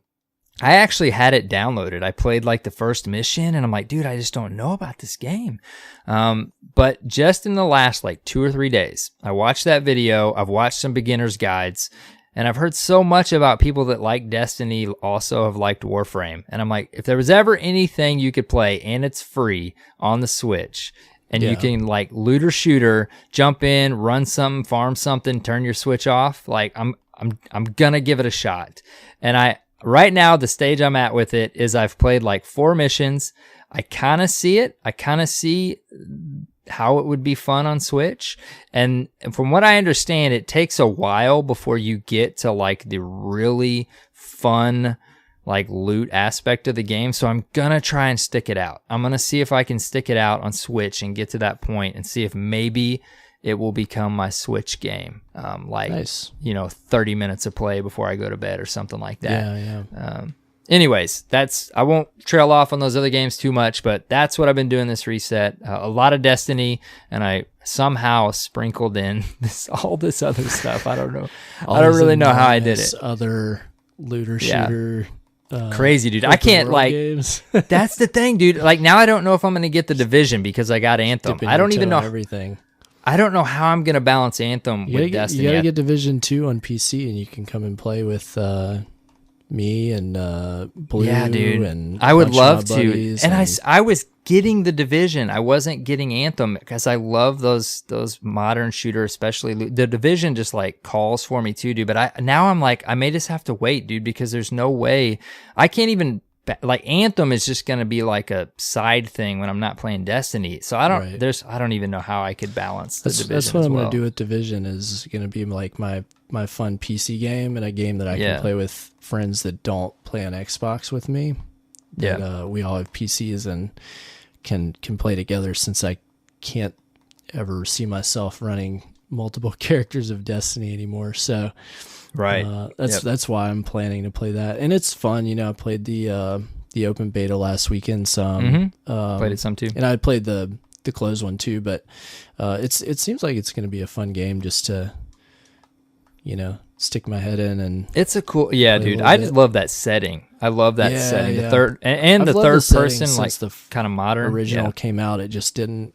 I actually had it downloaded. I played like the first mission, and I'm like, dude, I just don't know about this game. But just in the last like 2 or 3 days, I watched that video. I've watched some beginner's guides, and I've heard so much about people that like Destiny also have liked Warframe. And I'm like, if there was ever anything you could play and it's free on the Switch, and you can like looter shooter, jump in, run something, farm something, turn your Switch off, like I'm gonna give it a shot. And right now the stage I'm at with it is I've played like 4 missions. I kind of see it. I kind of see how it would be fun on Switch. And from what I understand, it takes a while before you get to like the really fun, like loot aspect of the game. So I'm gonna try and stick it out. I'm gonna see if I can stick it out on Switch and get to that point and see if maybe it will become my Switch game. Nice. 30 minutes of play before I go to bed or something like that. Yeah. Anyways, I won't trail off on those other games too much, but that's what I've been doing this reset. A lot of Destiny, and I somehow sprinkled in all this other stuff. I don't know. I don't really know how I did it. Other looter shooter. Crazy, dude. I can't games. That's the thing, dude. Like now I don't know if I'm going to get the Division because I got Anthem. I don't even know everything. I don't know how I'm going to balance Anthem with Destiny. You got to get Division 2 on PC and you can come and play with me and Blue. Yeah, dude. And I would love to. And I was getting the Division. I wasn't getting Anthem because I love those modern shooter, especially the Division just like calls for me too, dude. But now I'm like, I may just have to wait, dude, because there's no way I can't even like Anthem is just going to be like a side thing when I'm not playing Destiny. So I don't even know how I could balance the Division. That's what I'm going to do with Division is going to be like my fun PC game and a game that I can play with friends that don't play on Xbox with me. We all have PCs and can play together since I can't ever see myself running multiple characters of Destiny anymore. So that's why I'm planning to play that, and it's fun. I played the open beta last weekend some. Played it some too, and I played the closed one too. But it seems like it's going to be a fun game just to stick my head in and it's a cool dude. I just love that setting. I love that setting. The third and the third person like the kind of modern original came out. It just the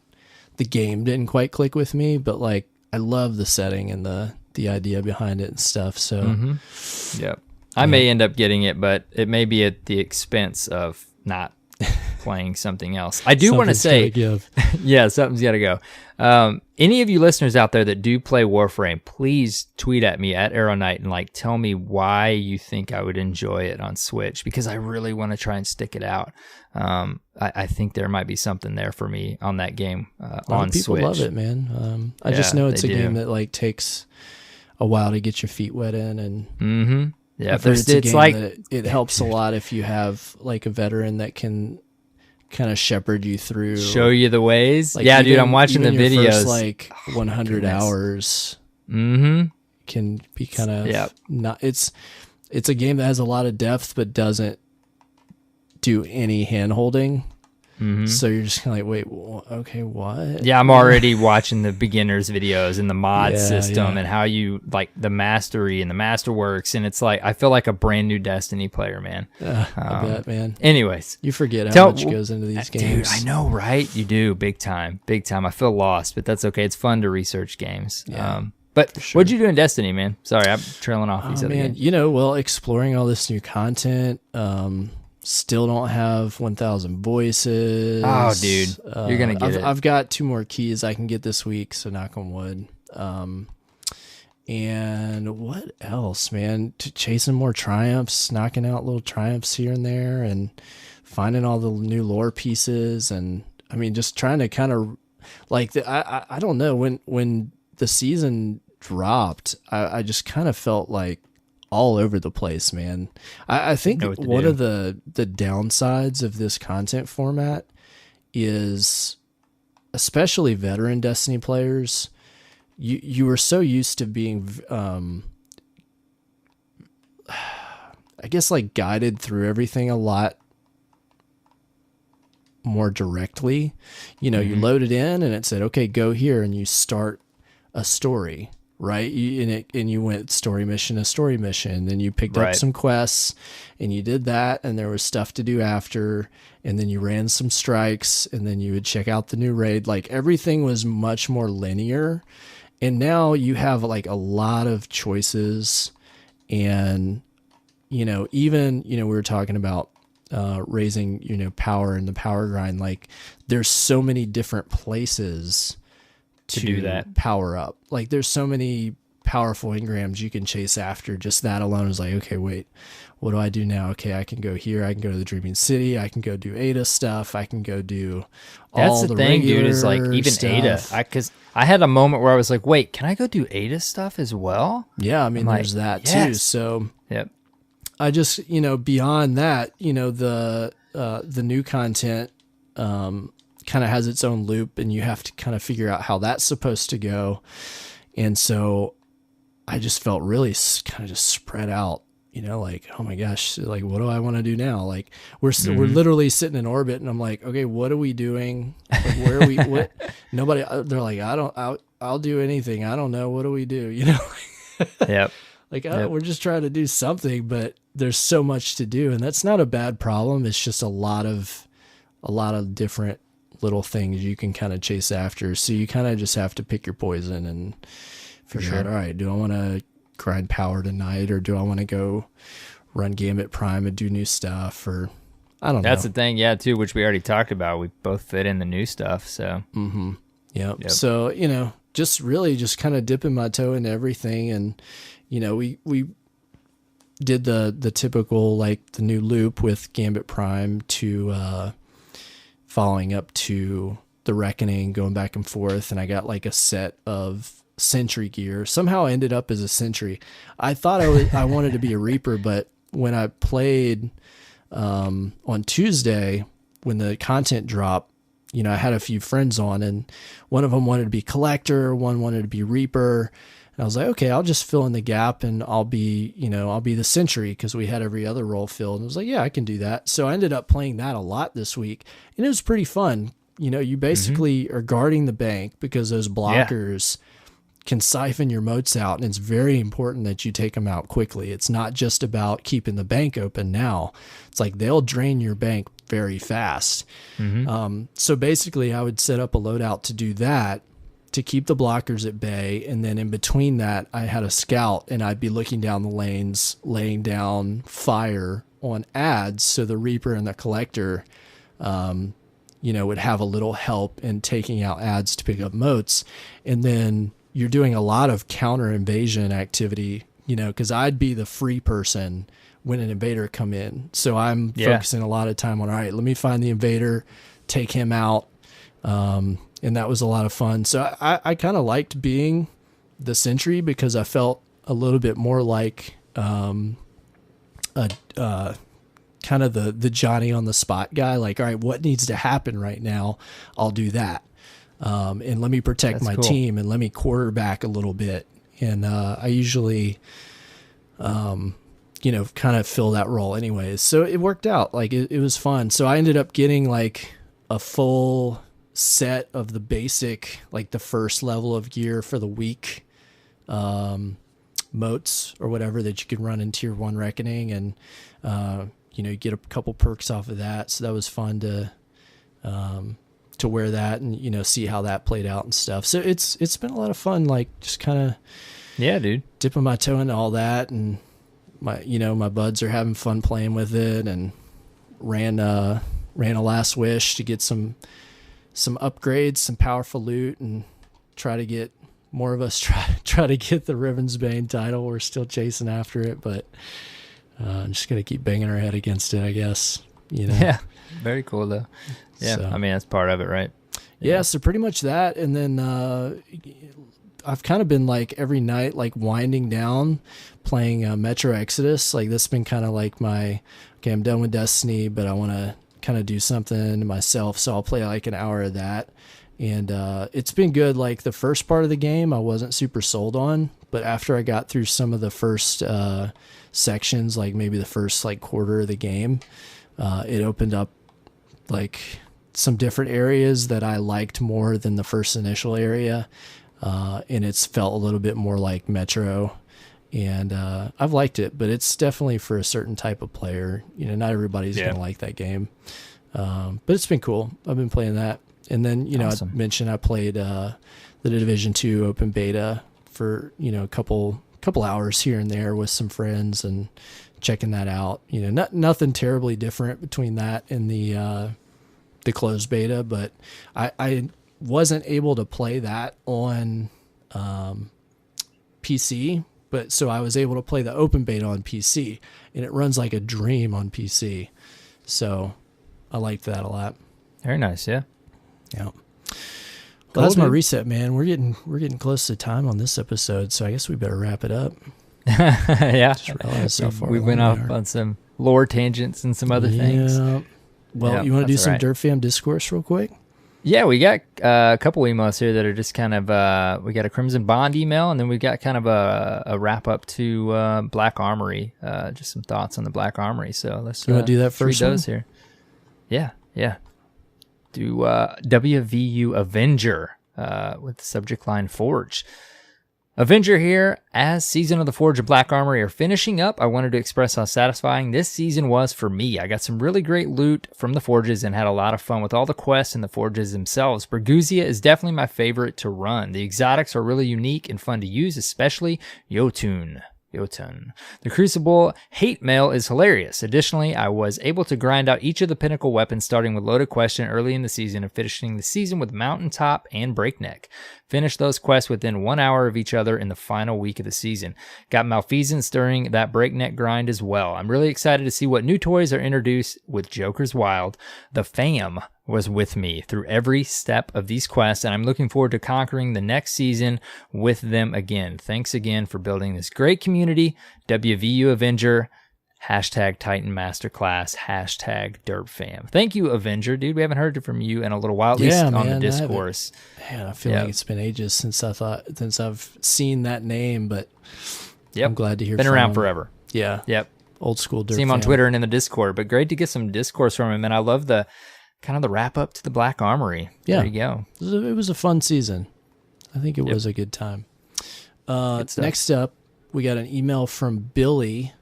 game didn't quite click with me, but like I love the setting and the idea behind it and stuff. So I may end up getting it, but it may be at the expense of not playing something else. I do want to say something's got to go. Any of you listeners out there that do play Warframe, please tweet at me at AER0KNIGHT and like tell me why you think I would enjoy it on Switch, because I really want to try and stick it out. I think there might be something there for me on that game on Switch. People love it, man. I just know it's a game that like takes a while to get your feet wet in, and it helps a lot if you have like a veteran that can kind of shepherd you through, show you the ways. Like dude, I'm watching the videos. First, like 100 hours can be kind of not. It's a game that has a lot of depth but doesn't do any hand holding. So you're just kind of like, wait, okay, what? Yeah, I'm already watching the beginners videos and the mod system and how you like the mastery and the masterworks, and it's like I feel like a brand new Destiny player, man. I bet, man. Anyways, you forget how much goes into these games. Dude, I know, right? You do, big time. I feel lost, but that's okay. It's fun to research games. But what'd you do in Destiny, man? Sorry, I'm trailing off these other games. Exploring all this new content. Still don't have 1,000 voices. Oh, dude. You're going to get it. I've got 2 more keys I can get this week, so knock on wood. And what else, man? Chasing more triumphs, knocking out little triumphs here and there, and finding all the new lore pieces. And, I mean, just trying to kind of, like, I don't know, when the season dropped, I just kind of felt like all over the place, man. I think one of the downsides of this content format is, especially veteran Destiny players, you were so used to being I guess like guided through everything a lot more directly. You load it in and it said, okay, go here, and you start a story. Right, and you went story mission to story mission. Then you picked up some quests, and you did that, and there was stuff to do after. And then you ran some strikes, and then you would check out the new raid. Like everything was much more linear, and now you have like a lot of choices. And even we were talking about raising power and the power grind. Like there's so many different places to do that power up. Like there's so many powerful engrams you can chase after. Just that alone is like, okay, wait, what do I do now? Okay, I can go here. I can go to the Dreaming City. I can go do Ada stuff. I can go do all the thing, dude. Is like even stuff. Ada. Because I had a moment where I was like, wait, can I go do Ada stuff as well? Yeah, I mean, there's that too. So I just, beyond that, the new content kind of has its own loop, and you have to kind of figure out how that's supposed to go. And so I just felt really kind of just spread out, like, oh my gosh, like, what do I want to do now? Like we're literally sitting in orbit, and I'm like, okay, what are we doing? Like, where are we? What? Nobody, they're like, I'll do anything. I don't know. What do we do? Yep. Like, we're just trying to do something, but there's so much to do, and that's not a bad problem. It's just a lot of different little things you can kind of chase after. So you kind of just have to pick your poison and figure out, all right, do I want to grind power tonight, or do I want to go run Gambit Prime and do new stuff, or I don't know. That's the thing, yeah, too, which we already talked about. We both fit in the new stuff, so. Mm-hmm. Yep. So, just really just kind of dipping my toe into everything. And, we did the typical, like the new loop with Gambit Prime to following up to the Reckoning, going back and forth. And I got like a set of Sentry gear. Somehow I ended up as a Sentry. I thought I wanted to be a Reaper, but when I played on Tuesday, when the content dropped, I had a few friends on, and one of them wanted to be Collector, one wanted to be Reaper. And I was like, okay, I'll just fill in the gap, and I'll be the Sentry, because we had every other role filled. And I was like, yeah, I can do that. So I ended up playing that a lot this week, and it was pretty fun. You basically are guarding the bank, because those blockers can siphon your moats out, and it's very important that you take them out quickly. It's not just about keeping the bank open now. It's like they'll drain your bank very fast. So basically I would set up a loadout to do that, to keep the blockers at bay. And then in between that, I had a scout, and I'd be looking down the lanes, laying down fire on ads. So the Reaper and the Collector, would have a little help in taking out ads to pick up moats. And then you're doing a lot of counter invasion activity, because I'd be the free person when an invader come in. So I'm focusing a lot of time on, all right, let me find the invader, take him out. And that was a lot of fun. So I kind of liked being the Sentry, because I felt a little bit more like kind of the Johnny on the spot guy. Like, all right, what needs to happen right now? I'll do that. And let me protect my team, and let me quarterback a little bit. And I usually, kind of fill that role anyways. So it worked out. Like, it was fun. So I ended up getting like a full set of the basic, like the first level of gear for the week, moats or whatever that you can run in Tier 1 Reckoning. And, you get a couple perks off of that. So that was fun to wear that and, see how that played out and stuff. So it's been a lot of fun, like just kind of, dipping my toe into all that. And my buds are having fun playing with it, and ran a last wish to get some upgrades, some powerful loot, and try to get more of us try to get the Ribbonsbane title. We're still chasing after it, but I'm just gonna keep banging our head against it, I guess. Yeah, very cool though. Yeah, so, I mean that's part of it, right? Yeah, so pretty much that, and then I've kind of been like every night, like winding down, playing Metro Exodus. Like this has been kind of like I'm done with Destiny, but I want to kind of do something myself, so I'll play like an hour of that. And it's been good. Like the first part of the game I wasn't super sold on, but after I got through some of the first sections, like maybe the first like quarter of the game, it opened up like some different areas that I liked more than the first initial area, and it's felt a little bit more like Metro. And I've liked it, but it's definitely for a certain type of player. Not everybody's going to like that game. But it's been cool. I've been playing that. And then, awesome. I mentioned I played the Division 2 open beta for, a couple hours here and there with some friends and checking that out. Nothing terribly different between that and the closed beta, but I wasn't able to play that on PC. But so I was able to play the open beta on PC, and it runs like a dream on PC. So I liked that a lot. Very nice, yeah. Yeah. Well, that's my reset, man. We're getting close to time on this episode, so I guess we better wrap it up. Yeah. Just realized how far we went off on some lore tangents and some other things. Well, you want to do some Dirt Fam discourse real quick? Yeah, we got a couple emails here that are just kind of, we got a Crimson Bond email, and then we've got kind of a wrap up to Black Armory, just some thoughts on the Black Armory. So let's you want to do that first read those here. Yeah. Do WVU Avenger with the subject line Forge. Avenger here. As Season of the Forge and Black Armory are finishing up, I wanted to express how satisfying this season was for me. I got some really great loot from the Forges and had a lot of fun with all the quests and the Forges themselves. Berguzia is definitely my favorite to run. The exotics are really unique and fun to use, especially Jotun. The Crucible hate mail is hilarious. Additionally, I was able to grind out each of the pinnacle weapons, starting with Loaded Question early in the season and finishing the season with Mountaintop and Breakneck. Finished those quests within 1 hour of each other in the final week of the season. Got Malfeasance during that Breakneck grind as well. I'm really excited to see what new toys are introduced with Joker's Wild. The fam was with me through every step of these quests, and I'm looking forward to conquering the next season with them again. Thanks again for building this great community. WVU Avenger, #Titan Masterclass, #DerpFam. Thank you, Avenger, dude. We haven't heard from you in a little while, at least on the discourse. Man, I feel like it's been ages since I've seen that name, but I'm glad to hear been from around him. Forever. Yeah. Yep. Old school Derp See him fan. on Twitter and in the Discord, but great to get some discourse from him, and I love the kind of the wrap up to the Black Armory. Yeah. There you go. It was a fun season. I think it was a good time. Next up, we got an email from Billy,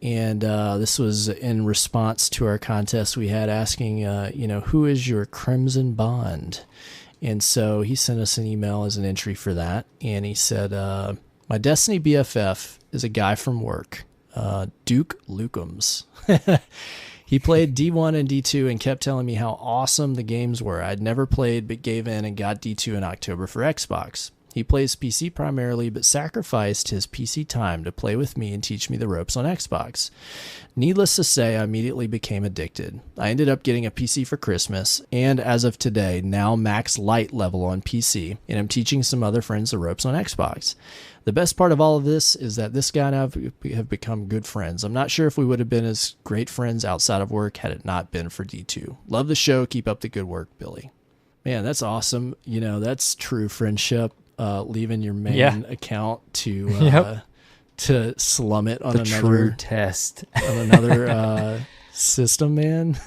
and this was in response to our contest we had asking, who is your Crimson Bond? And so he sent us an email as an entry for that, and he said, my Destiny BFF is a guy from work, Duke Lukums. He played D1 and D2 and kept telling me how awesome the games were. I'd never played but gave in and got D2 in October for Xbox. He plays PC primarily but sacrificed his PC time to play with me and teach me the ropes on Xbox. Needless to say, I immediately became addicted. I ended up getting a PC for Christmas and as of today, now max light level on PC, and I'm teaching some other friends the ropes on Xbox. The best part of all of this is that this guy and I have become good friends. I'm not sure if we would have been as great friends outside of work had it not been for D2. Love the show. Keep up the good work, Billy. Man, that's awesome. That's true friendship. Leaving your main account to slum it on the another true test on another system, man.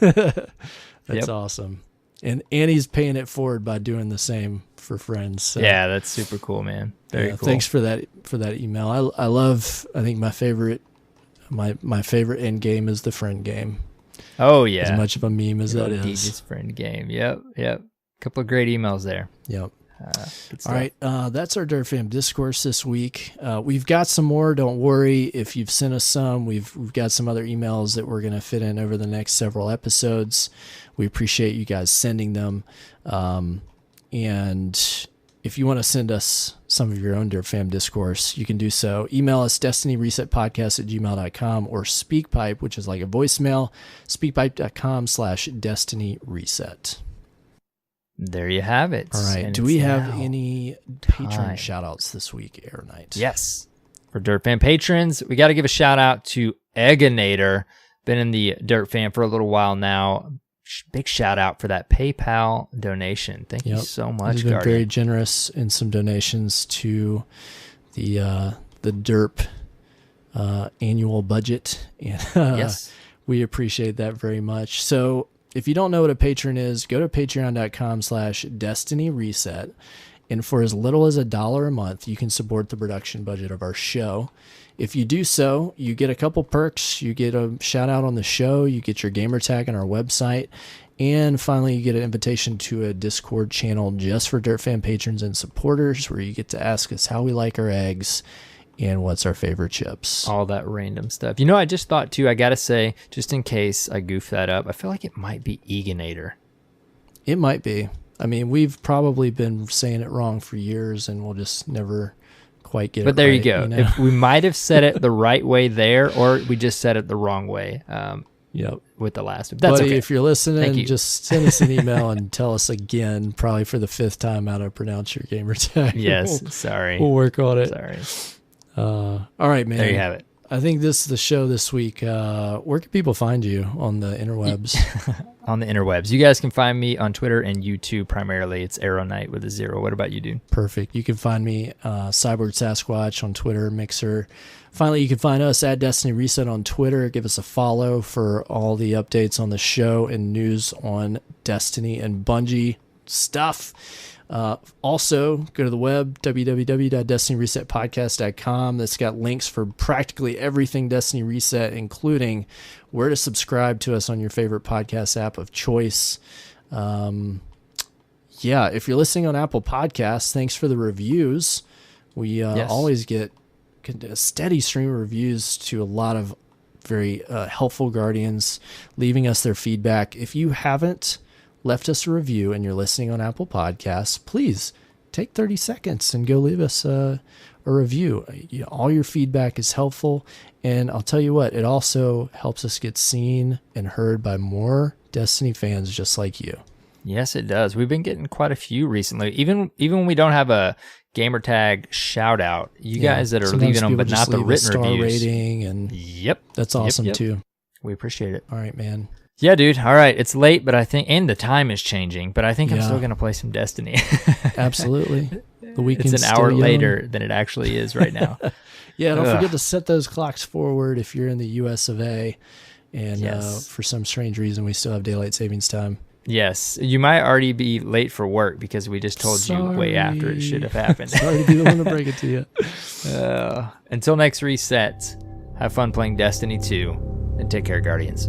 That's awesome. And he's paying it forward by doing the same for friends. So. Yeah, that's super cool, man. Very cool. Thanks for that email. I think my favorite end game is the friend game. Oh yeah. As much of a meme as that is. DJ's friend game. Yep. Couple of great emails there. Yep. All right, that's our Dirt Fam Discourse this week. We've got some more. Don't worry if you've sent us some. We've got some other emails that we're going to fit in over the next several episodes. We appreciate you guys sending them. And if you want to send us some of your own Dirt Fam Discourse, you can do so. Email us destinyresetpodcast@gmail.com or SpeakPipe, which is like a voicemail, speakpipe.com/destinyreset. There you have it. All right. And do we have any patron shout-outs this week, Air Knight? Yes. For Dirt Fam patrons, we got to give a shout-out to Egginator. Been in the Dirt Fam for a little while now. Big shout-out for that PayPal donation. Thank you so much, He's been Guardian. very generous in some donations to the Derp annual budget. And yes. We appreciate that very much. So, if you don't know what a patron is, go to patreon.com/destinyreset. And for as little as $1 a month, you can support the production budget of our show. If you do so, you get a couple perks. You get a shout out on the show. You get your gamer tag on our website. And finally, you get an invitation to a Discord channel just for Dirt Fan patrons and supporters where you get to ask us how we like our eggs and what's our favorite chips. All that random stuff. I just thought too, I got to say, just in case I goof that up, I feel like it might be Egginator. It might be. I mean, we've probably been saying it wrong for years and we'll just never quite get it right. But there you go. If we might have said it the right way there, or we just said it the wrong way with the last one. That's Buddy, okay. if you're listening, just send us an email and tell us again, probably for the 5th time, how to pronounce your gamer tag. Yes, sorry. We'll work on it. Sorry. All right, man. There you have it. I think this is the show this week. Where can people find you on the interwebs? On the interwebs. You guys can find me on Twitter and YouTube primarily. It's AER0KNIGHT with a 0. What about you, dude? Perfect. You can find me, CyborgSasquatch on Twitter, Mixer. Finally, you can find us at Destiny Reset on Twitter. Give us a follow for all the updates on the show and news on Destiny and Bungie stuff. Also, go to the web, www.destinyresetpodcast.com. That's got links for practically everything Destiny Reset, including where to subscribe to us on your favorite podcast app of choice. If you're listening on Apple Podcasts, thanks for the reviews. We always get a steady stream of reviews to a lot of very helpful Guardians leaving us their feedback. If you haven't left us a review and you're listening on Apple Podcasts, please take 30 seconds and go leave us a review. All your feedback is helpful, and I'll tell you what, it also helps us get seen and heard by more Destiny fans just like you. Yes, it does. We've been getting quite a few recently. Even when we don't have a gamer tag shout out, you guys that are leaving them but not the written star reviews. Rating, and that's awesome too. We appreciate it. All right, man. Yeah, dude. All right. It's late, but I think, and the time is changing, but I think I'm still going to play some Destiny. Absolutely. The weekend's It's an hour later than it actually is right now. Don't forget to set those clocks forward if you're in the US of A. And for some strange reason, we still have daylight savings time. Yes. You might already be late for work because we just told you way after it should have happened. Sorry to be the one to break it to you. Until next reset, have fun playing Destiny 2 and take care, Guardians.